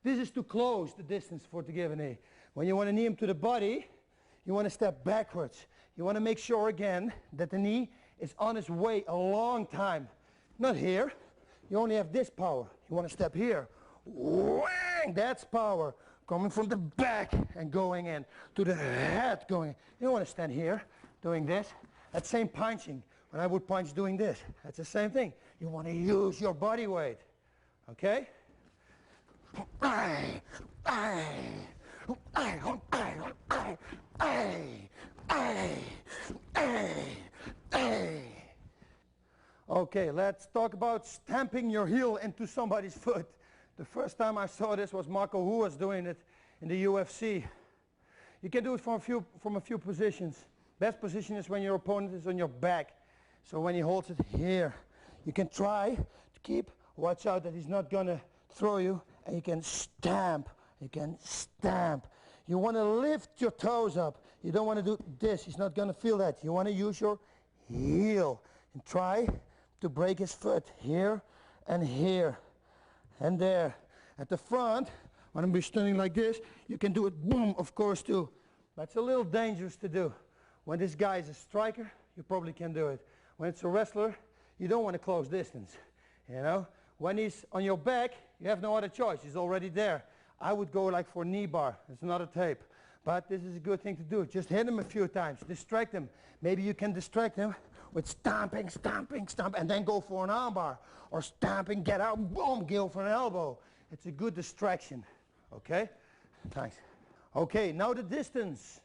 This is too close, the distance to give a knee. When you want to knee him to the body, you want to step backwards. You want to make sure again that the knee is on its way a long time. Not here. You only have this power. You want to step here. Whang! That's power. Coming from the back and going in. To the head going in. You don't want to stand here doing this. That same punching. When I would punch doing this. That's the same thing. You want to use your body weight. Okay? Okay, let's talk about stamping your heel into somebody's foot. The first time I saw this was Marco Hu was doing it in the UFC. You can do it from a few positions. Best position is when your opponent is on your back. So when he holds it here, you can try to keep, watch out that he's not gonna throw you, and you can stamp, you can stamp. You wanna lift your toes up. You don't wanna do this, he's not gonna feel that. You wanna use your heel and try to break his foot here and here and there. At the front, when I'm standing like this, you can do it boom, of course, too. That's a little dangerous to do. When this guy is a striker, you probably can do it. When it's a wrestler, you don't want to close distance, you know? When he's on your back, you have no other choice. He's already there. I would go like for knee bar. It's another tape. But this is a good thing to do. Just hit him a few times. Distract him. Maybe you can distract him with stomping, stomping, stomping, and then go for an arm bar. Or stomping, get out, boom, go for an elbow. It's a good distraction. Okay? Thanks. Okay, now the distance.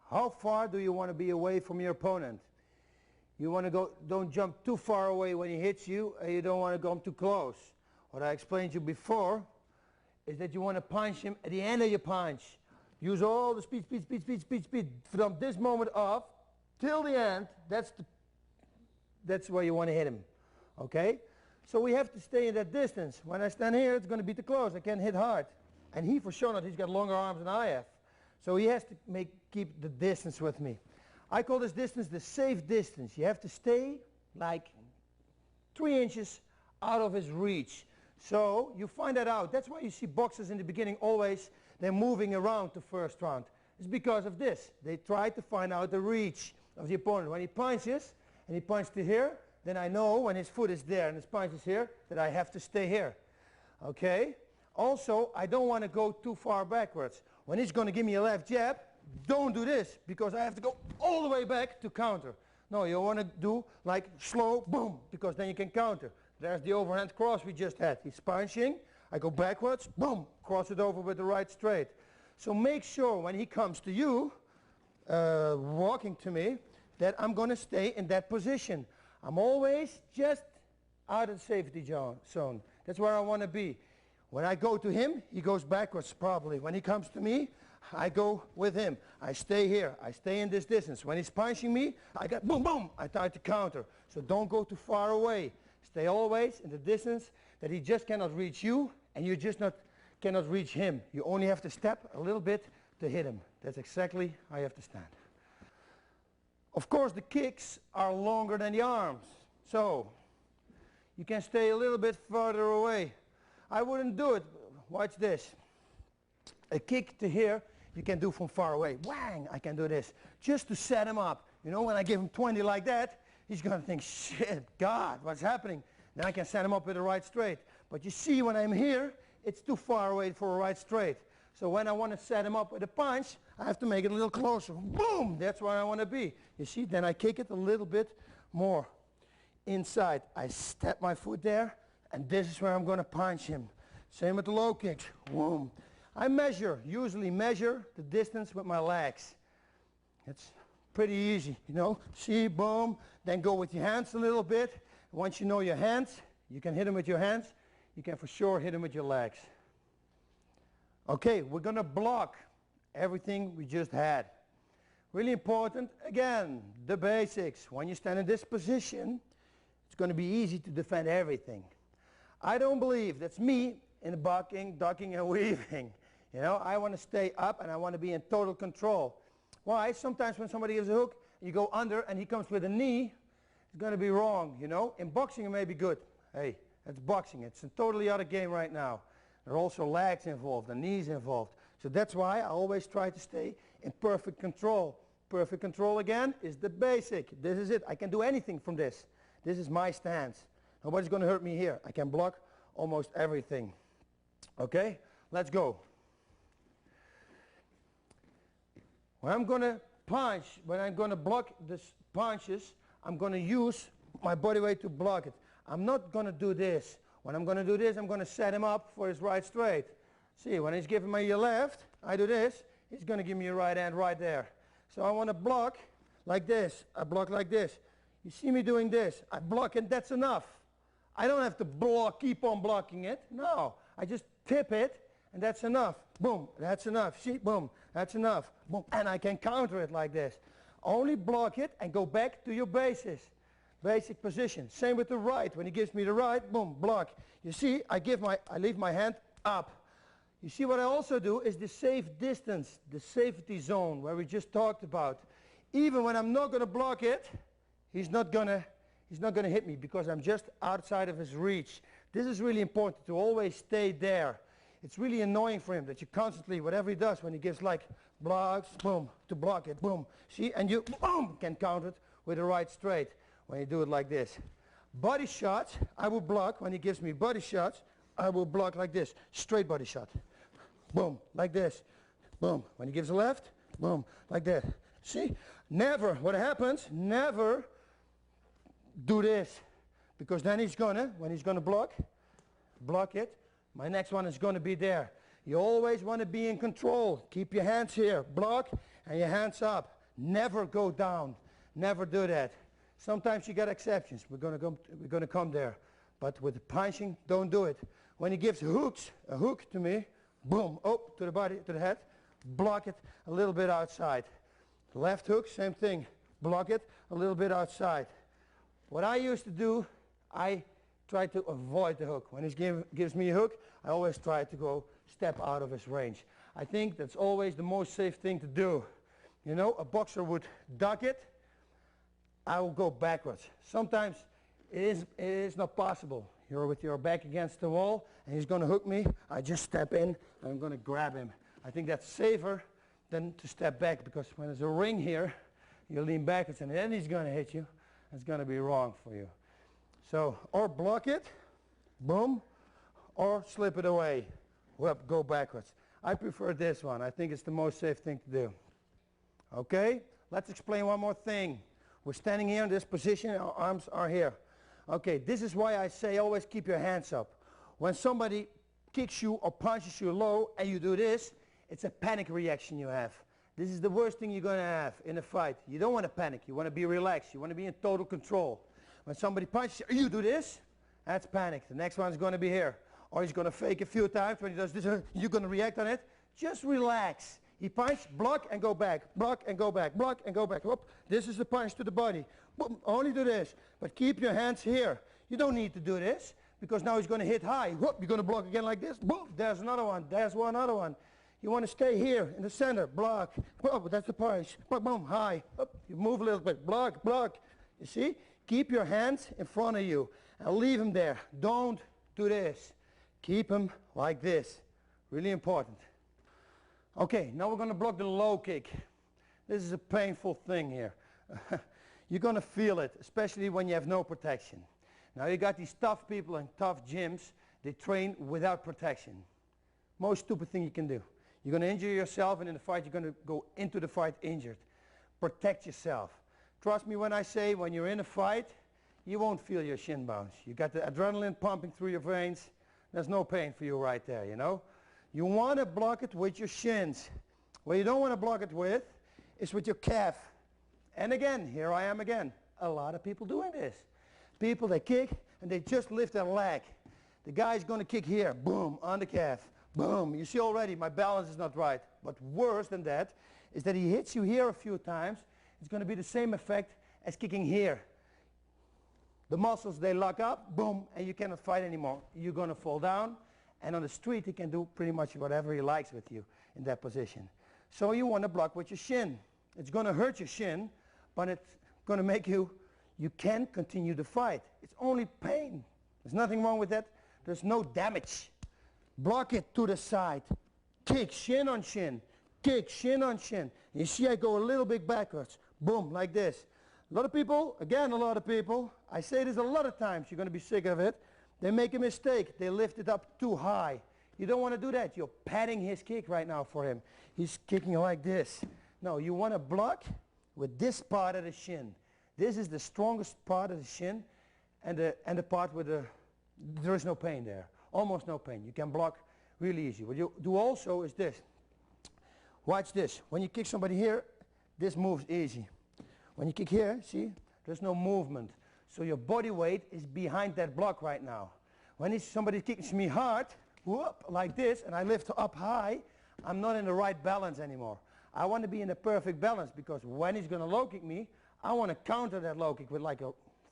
How far do you want to be away from your opponent? You want to go, don't jump too far away when he hits you, and you don't want to go too close. What I explained to you before is that you want to punch him at the end of your punch. Use all the speed, speed, speed, speed, speed, speed. From this moment off till the end, that's where you want to hit him. Okay? So we have to stay in that distance. When I stand here, it's going to be too close. I can't hit hard. And he for sure not, he's got longer arms than I have. So he has to keep the distance with me. I call this distance the safe distance. You have to stay like 3 inches out of his reach. So you find that out. That's why you see boxers in the beginning always, they're moving around the first round. It's because of this. They try to find out the reach of the opponent. When he punches, and he punches to here, then I know when his foot is there and his punch is here, that I have to stay here. Okay? Also, I don't want to go too far backwards. When he's going to give me a left jab, don't do this, because I have to go all the way back to counter. No, you want to do like slow, boom, because then you can counter. There's the overhand cross we just had. He's punching, I go backwards, boom, cross it over with the right straight. So make sure when he comes to you, walking to me, that I'm going to stay in that position. I'm always just out of the safety zone. That's where I want to be. When I go to him, he goes backwards probably. When he comes to me, I go with him. I stay here. I stay in this distance. When he's punching me, I got boom, boom. I try to counter. So don't go too far away. Stay always in the distance that he just cannot reach you, and you just cannot reach him. You only have to step a little bit to hit him. That's exactly how you have to stand. Of course, the kicks are longer than the arms. So you can stay a little bit further away. I wouldn't do it. Watch this. A kick to here, you can do from far away. Whang! I can do this. Just to set him up. You know, when I give him 20 like that, he's going to think, shit, God, what's happening? Then I can set him up with a right straight. But you see, when I'm here, it's too far away for a right straight. So when I want to set him up with a punch, I have to make it a little closer. Boom! That's where I want to be. You see, then I kick it a little bit more inside. I step my foot there, and this is where I'm going to punch him. Same with the low kicks. Boom. I usually measure the distance with my legs. It's pretty easy, you know. See, boom. Then go with your hands a little bit. Once you know your hands, you can hit him with your hands. You can for sure hit him with your legs. Okay, we're going to block everything we just had. Really important, again, the basics. When you stand in this position, it's going to be easy to defend everything. I don't believe that's me in blocking, ducking, and weaving. You know, I want to stay up and I want to be in total control. Why? Sometimes when somebody gives a hook, you go under and he comes with a knee, it's going to be wrong, you know. In boxing it may be good. Hey, that's boxing. It's a totally other game right now. There are also legs involved and knees involved. So that's why I always try to stay in perfect control. Perfect control again is the basic. This is it. I can do anything from this. This is my stance. Nobody's going to hurt me here. I can block almost everything. Okay, let's go. When I'm going to punch, when I'm going to block these punches, I'm going to use my body weight to block it. I'm not going to do this. When I'm going to do this, I'm going to set him up for his right straight. See, when he's giving me your left, I do this, he's going to give me a right hand right there. So I want to block like this. I block like this. You see me doing this. I block and that's enough. I don't have to block, keep on blocking it. No, I just tip it and that's enough. Boom, that's enough. See, boom, that's enough. Boom, and I can counter it like this. Only block it and go back to your basic position. Same with the right. When he gives me the right, boom, block. You see, I leave my hand up. You see what I also do is the safe distance, the safety zone where we just talked about. Even when I'm not going to block it, he's not going to hit me because I'm just outside of his reach. This is really important to always stay there. It's really annoying for him that you constantly, whatever he does, when he gives like blocks, boom, to block it, boom. See, and you, boom, can counter it with a right straight when you do it like this. Body shots, I will block. When he gives me body shots, I will block like this, straight body shot. Boom, like this, boom. When he gives a left, boom, like that. See, never, what happens, never do this, because then when he's gonna block it, my next one is gonna be there. You always want to be in control. Keep your hands here, block, and your hands up. Never go down, never do that. Sometimes you get exceptions, we're gonna come there. But with the punching, don't do it. When he gives a hook to me, boom, oh, to the body, to the head, block it a little bit outside. Left hook, same thing, block it a little bit outside. What I used to do, I try to avoid the hook. When he gives me a hook, I always try to go step out of his range. I think that's always the most safe thing to do. You know, a boxer would duck it, I will go backwards. Sometimes it is not possible. You're with your back against the wall and he's going to hook me. I just step in and I'm going to grab him. I think that's safer than to step back, because when there's a ring here, you lean backwards and then he's going to hit you. It's going to be wrong for you. So, or block it, boom, or slip it away, whoop, go backwards. I prefer this one. I think it's the most safe thing to do. Okay, let's explain one more thing. We're standing here in this position, our arms are here. Okay, this is why I say always keep your hands up. When somebody kicks you or punches you low and you do this, it's a panic reaction you have. This is the worst thing you're going to have in a fight. You don't want to panic. You want to be relaxed. You want to be in total control. When somebody punches you, you do this, that's panic. The next one's going to be here. Or he's going to fake a few times. When he does this, you're going to react on it. Just relax. He punches, block and go back, block and go back, block and go back. Whoop. This is the punch to the body. Boom. Only do this. But keep your hands here. You don't need to do this, because now he's going to hit high. Whoop. You're going to block again like this. Boom. There's another one. There's one other one. You want to stay here in the center. Block. Whoop. That's the punch. Boom. Boom. High. Whoop. You move a little bit. Block. Block. You see? Keep your hands in front of you and leave them there. Don't do this. Keep them like this. Really important. Okay, now we're going to block the low kick. This is a painful thing here. You're going to feel it, especially when you have no protection. Now you got these tough people in tough gyms, they train without protection. Most stupid thing you can do. You're going to injure yourself, and in the fight you're going to go into the fight injured. Protect yourself. Trust me when I say, when you're in a fight, you won't feel your shin bones. You got the adrenaline pumping through your veins. There's no pain for you right there, you know. You want to block it with your shins. What you don't want to block it with is with your calf. And again, here I am again. A lot of people doing this. People, they kick and they just lift their leg. The guy's going to kick here, boom, on the calf, boom. You see already my balance is not right. But worse than that is that he hits you here a few times. It's going to be the same effect as kicking here. The muscles, they lock up, boom, and you cannot fight anymore. You're going to fall down. And on the street, he can do pretty much whatever he likes with you in that position. So you want to block with your shin. It's going to hurt your shin, but it's going to make you can continue the fight. It's only pain. There's nothing wrong with that. There's no damage. Block it to the side. Kick shin on shin. Kick shin on shin. You see I go a little bit backwards. Boom, like this. A lot of people, again a lot of people, I say this a lot of times, you're going to be sick of it. They make a mistake. They lift it up too high. You don't want to do that. You're padding his kick right now for him. He's kicking like this. No, you want to block with this part of the shin. This is the strongest part of the shin, and the part with there is no pain there. Almost no pain. You can block really easy. What you do also is this. Watch this. When you kick somebody here, this moves easy. When you kick here, see, there's no movement. So your body weight is behind that block right now. When somebody kicks me hard, whoop, like this, and I lift up high, I'm not in the right balance anymore. I want to be in the perfect balance, because when he's going to low kick me, I want to counter that low kick with, like,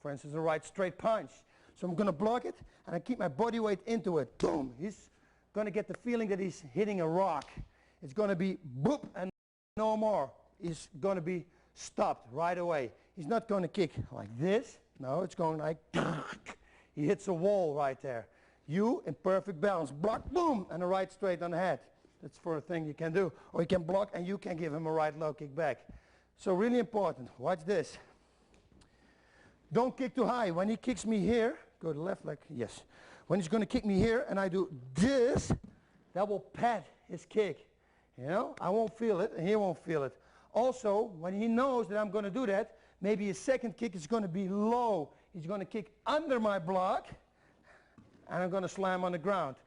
for instance, a right straight punch. So I'm going to block it, and I keep my body weight into it. Boom. He's going to get the feeling that he's hitting a rock. It's going to be boop and no more. He's going to be stopped right away. He's not going to kick like this. No, it's going like, he hits a wall right there. You in perfect balance, block, boom, and a right straight on the head. That's for a thing you can do. Or you can block and you can give him a right low kick back. So really important, watch this. Don't kick too high. When he kicks me here, go to the left like, yes. When he's going to kick me here and I do this, that will pad his kick. You know, I won't feel it and he won't feel it. Also, when he knows that I'm going to do that, maybe his second kick is going to be low. He's going to kick under my block, and I'm going to slam on the ground.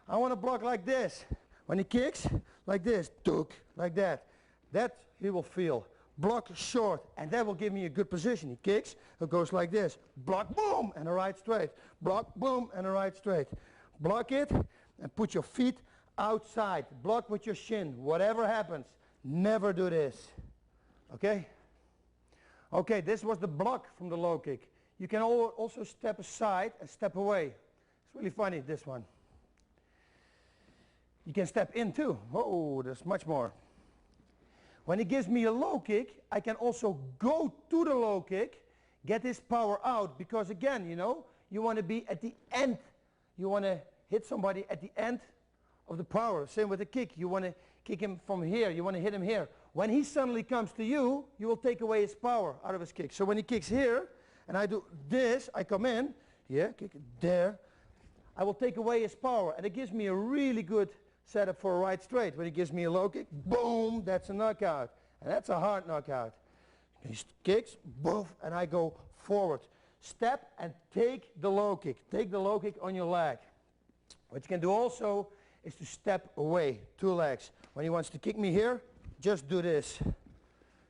I want to block like this. When he kicks, like this, tuk, like that. That he will feel. Block short, and that will give me a good position. He kicks, it goes like this. Block, boom, and a right straight. Block, boom, and a right straight. Block it, and put your feet outside. Block with your shin. Whatever happens, never do this. Okay? Okay, this was the block from the low kick. You can also step aside and step away. It's really funny, this one. You can step in too. Oh, there's much more. When he gives me a low kick, I can also go to the low kick, get his power out, because again, you know, you want to be at the end. You want to hit somebody at the end of the power. Same with the kick. You want to kick him from here. You want to hit him here. When he suddenly comes to you, you will take away his power out of his kick. So when he kicks here, and I do this, I come in, yeah, kick it there, I will take away his power. And it gives me a really good setup for a right straight. When he gives me a low kick, boom, that's a knockout. And that's a hard knockout. He kicks, boom, and I go forward. Step and take the low kick. Take the low kick on your leg. What you can do also is to step away, 2 legs. When he wants to kick me here, just do this.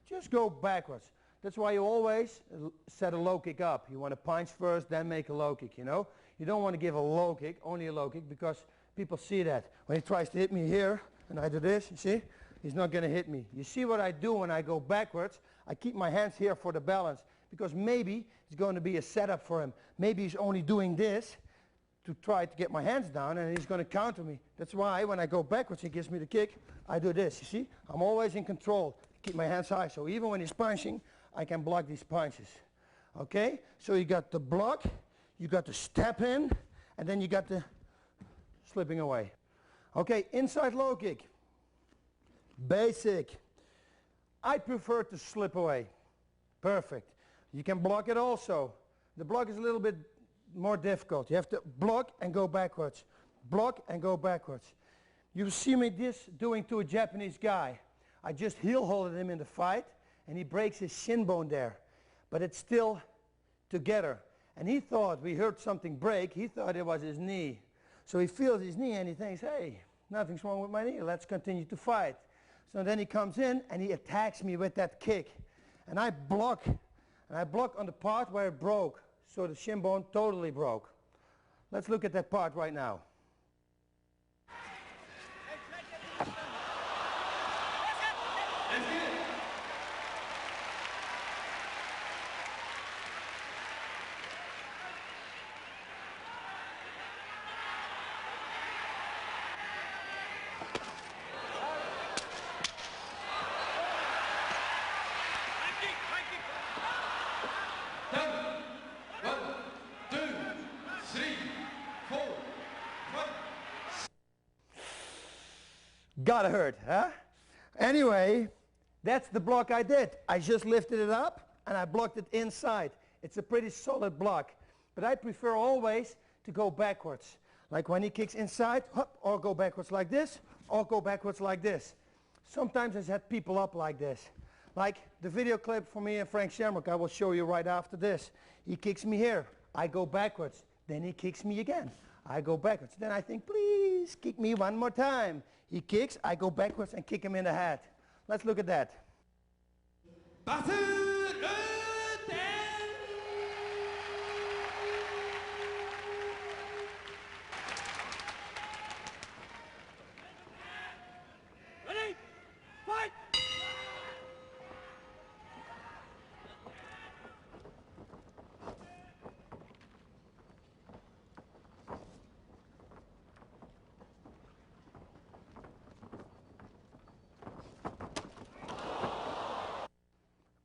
Just go backwards. That's why you always set a low kick up. You want to punch first, then make a low kick, you know. You don't want to give a low kick, only a low kick, because people see that. When he tries to hit me here, and I do this, you see, he's not going to hit me. You see what I do when I go backwards? I keep my hands here for the balance, because maybe it's going to be a setup for him. Maybe he's only doing this to try to get my hands down, and he's going to counter me. That's why when I go backwards, he gives me the kick, I do this, you see? I'm always in control. Keep my hands high, so even when he's punching, I can block these punches. Okay? So you got the block, you got the step in, and then you got the slipping away. Okay, inside low kick. Basic. I prefer to slip away. Perfect. You can block it also. The block is a little bit more difficult. You have to block and go backwards. Block and go backwards. You see me doing to a Japanese guy. I just heel holded him in the fight, and he breaks his shin bone there. But it's still together. And he thought, we heard something break, he thought it was his knee. So he feels his knee and he thinks, hey, nothing's wrong with my knee, let's continue to fight. So then he comes in and he attacks me with that kick. And I block on the part where it broke. So the shin bone totally broke. Let's look at that part right now. Gotta hurt, huh? Anyway, that's the block I did. I just lifted it up and I blocked it inside. It's a pretty solid block. But I prefer always to go backwards. Like when he kicks inside, hop, or go backwards like this, or go backwards like this. Sometimes I set people up like this. Like the video clip for me and Frank Shamrock, I will show you right after this. He kicks me here, I go backwards. Then he kicks me again. I go backwards. Then I think, please kick me one more time. He kicks, I go backwards and kick him in the head. Let's look at that. Ready? Fight!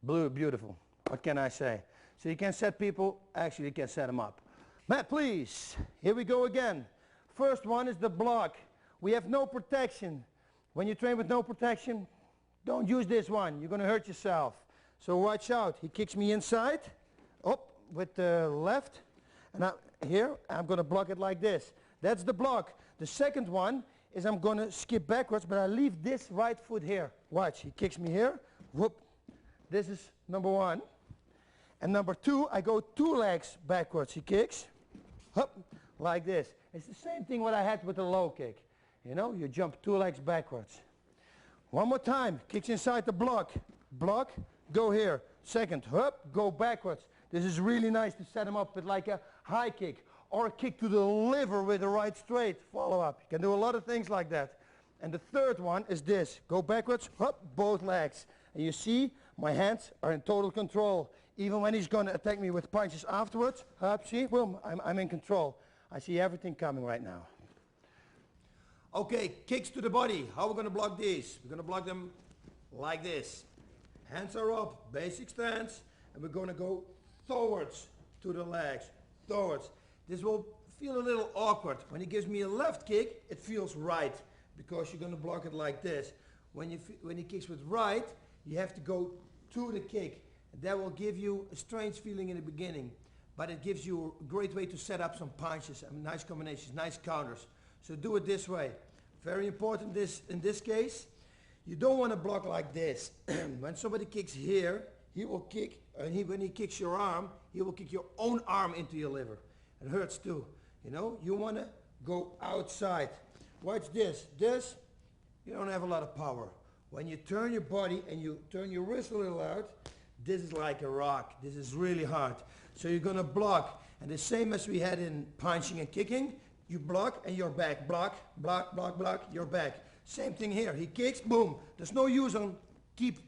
Blue, beautiful. What can I say? So you can set people, actually you can set them up. Matt, please. Here we go again. First one is the block. We have no protection. When you train with no protection, don't use this one. You're going to hurt yourself. So watch out. He kicks me inside, up with the left, and here I'm going to block it like this. That's the block. The second one is I'm going to skip backwards, but I leave this right foot here. Watch. He kicks me here. Whoop. This is number one. And number two, I go 2 legs backwards. He kicks, hop, like this. It's the same thing what I had with the low kick. You know, you jump 2 legs backwards. One more time, kicks inside the block. Block, go here. Second, hop, go backwards. This is really nice to set him up with like a high kick or a kick to the liver with a right straight. Follow up. You can do a lot of things like that. And the third one is this. Go backwards, hop, both legs. And you see, my hands are in total control. Even when he's going to attack me with punches afterwards, see, boom, I'm in control. I see everything coming right now. Okay, kicks to the body. How are we going to block these? We're going to block them like this. Hands are up, basic stance, and we're going to go towards to the legs, towards. This will feel a little awkward. When he gives me a left kick, it feels right, because you're going to block it like this. When he kicks with right, you have to go to the kick. That will give you a strange feeling in the beginning, but it gives you a great way to set up some punches and nice combinations, nice counters. So do it this way. Very important in this case, you don't want to block like this. When somebody kicks here, he will kick, and when he kicks your arm, he will kick your own arm into your liver. It hurts too. You know, you want to go outside. Watch this. This, you don't have a lot of power. When you turn your body and you turn your wrist a little out, this is like a rock. This is really hard. So you're going to block. And the same as we had in punching and kicking, you block and you're back. Block, block, block, block, you're back. Same thing here. He kicks, boom. There's no use on keep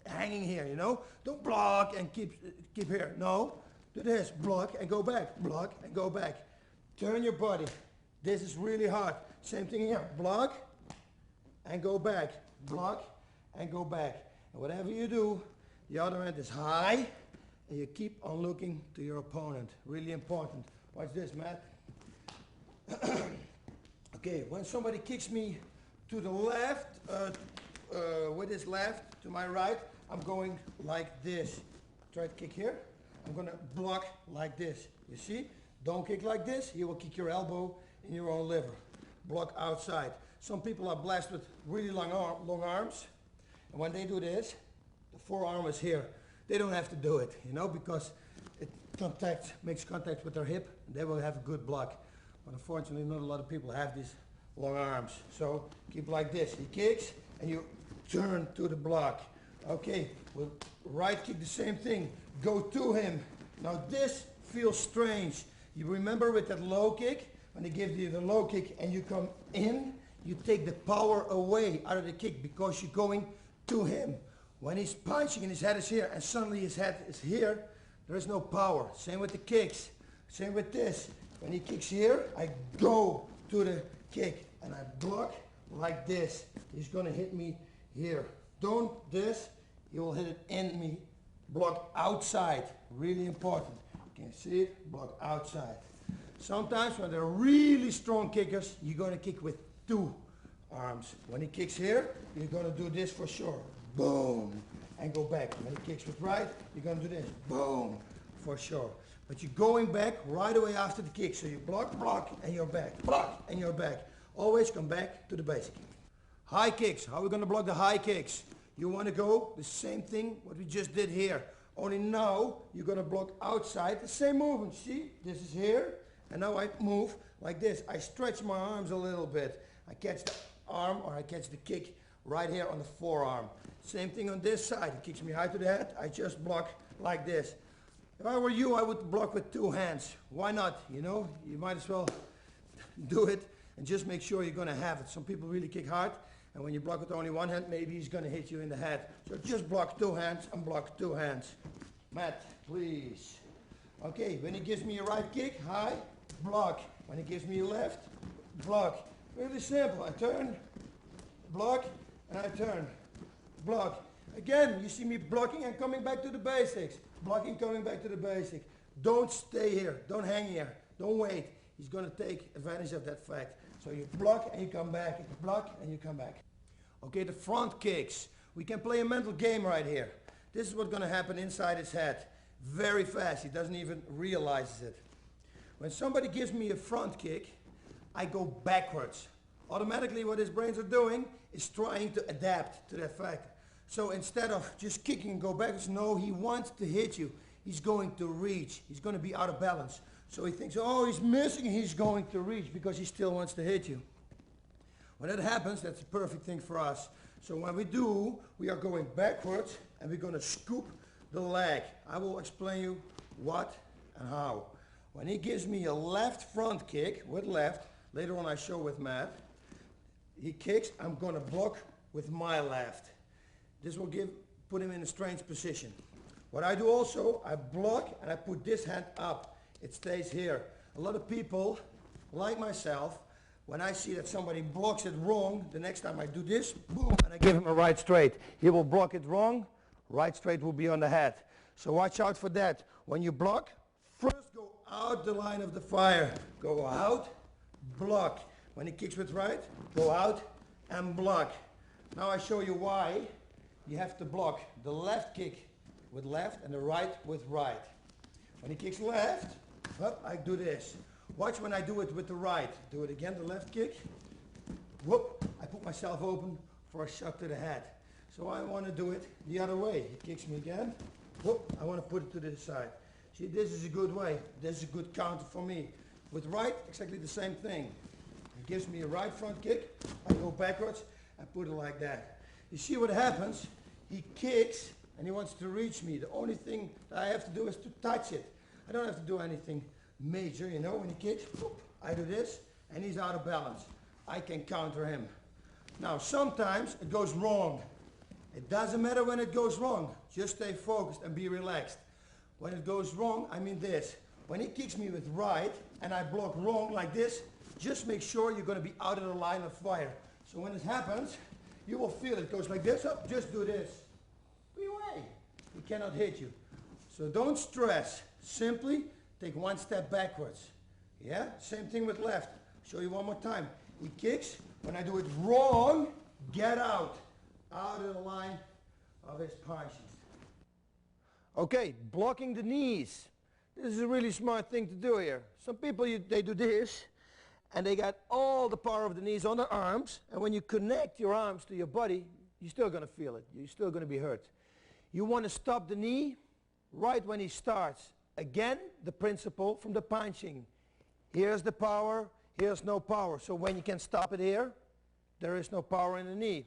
hanging here, you know. Don't block and keep here. No. Do this. Block and go back. Block and go back. Turn your body. This is really hard. Same thing here. Block and go back. Block and go back. And whatever you do, the other hand is high, and you keep on looking to your opponent. Really important. Watch this, Matt. Okay, when somebody kicks me to the left, with his left to my right, I'm going like this. Try to kick here. I'm going to block like this. You see? Don't kick like this. He will kick your elbow in your own liver. Block outside. Some people are blessed with really long arms. And when they do this, the forearm is here. They don't have to do it, you know, because it makes contact with their hip, and they will have a good block. But unfortunately, not a lot of people have these long arms. So keep like this. He kicks, and you turn to the block. Okay, with right kick, the same thing. Go to him. Now this feels strange. You remember with that low kick, when they give you the low kick and you come in, you take the power away out of the kick because you're going to him. When he's punching and his head is here and suddenly his head is here, there is no power. Same with the kicks. Same with this. When he kicks here, I go to the kick and I block like this. He's going to hit me here. Don't this, he will hit it in me. Block outside. Really important. You can see it? Block outside. Sometimes when they're really strong kickers, you're going to kick with two arms. When he kicks here, you're going to do this for sure. Boom. And go back. When he kicks with right, you're going to do this. Boom. For sure. But you're going back right away after the kick. So you block, block, and you're back. Block, and you're back. Always come back to the basic. High kicks. How are we going to block the high kicks? You want to go the same thing what we just did here. Only now you're going to block outside. The same movement. See? This is here. And now I move like this. I stretch my arms a little bit. I catch the arm or I catch the kick right here on the forearm. Same thing on this side. He kicks me high to the head. I just block like this. If I were you, I would block with two hands. Why not? You know, you might as well do it and just make sure you're going to have it. Some people really kick hard, and when you block with only one hand, maybe he's going to hit you in the head. So just block two hands and block two hands. Matt, please. Okay, when he gives me a right kick, high, block. When he gives me a left, block. Really simple. I turn, block, and I turn, block. Again, you see me blocking and coming back to the basics. Blocking, coming back to the basic. Don't stay here. Don't hang here. Don't wait. He's going to take advantage of that fact. So you block and you come back. You block and you come back. Okay, the front kicks. We can play a mental game right here. This is what's going to happen inside his head. Very fast. He doesn't even realize it. When somebody gives me a front kick, I go backwards. Automatically what his brains are doing is trying to adapt to that fact. So instead of just kicking and go backwards, no, he wants to hit you. He's going to reach. He's going to be out of balance. So he thinks, oh, he's missing, he's going to reach because he still wants to hit you. When that happens, that's a perfect thing for us. So when we do, we are going backwards and we're going to scoop the leg. I will explain you what and how. When he gives me a left front kick with left, later on I show with Matt, he kicks, I'm going to block with my left. This will put him in a strange position. What I do also, I block and I put this hand up. It stays here. A lot of people, like myself, when I see that somebody blocks it wrong, the next time I do this, boom, and I give him a right straight. He will block it wrong, right straight will be on the head. So watch out for that. When you block, first go out the line of the fire. Go out, block. When he kicks with right, go out and block. Now I show you why you have to block the left kick with left and the right with right. When he kicks left, up, I do this. Watch when I do it with the right. Do it again, the left kick. Whoop, I put myself open for a shot to the head. So I want to do it the other way. He kicks me again. Whoop, I want to put it to this side. See, this is a good way. This is a good counter for me. With right, exactly the same thing. He gives me a right front kick. I go backwards and put it like that. You see what happens? He kicks and he wants to reach me. The only thing that I have to do is to touch it. I don't have to do anything major, you know. When he kicks, whoop, I do this and he's out of balance. I can counter him. Now sometimes it goes wrong. It doesn't matter when it goes wrong. Just stay focused and be relaxed. When it goes wrong, I mean this. When he kicks me with right and I block wrong like this, just make sure you're going to be out of the line of fire. So when it happens, you will feel it goes like this. Up, just do this. Be away. He cannot hit you. So don't stress. Simply take one step backwards. Yeah? Same thing with left. Show you one more time. He kicks. When I do it wrong, get out. Out of the line of his punches. Okay, blocking the knees. This is a really smart thing to do here. Some people, they do this, and they got all the power of the knees on their arms, and when you connect your arms to your body, you're still going to feel it. You're still going to be hurt. You want to stop the knee right when he starts. Again, the principle from the punching. Here's the power, here's no power. So when you can stop it here, there is no power in the knee.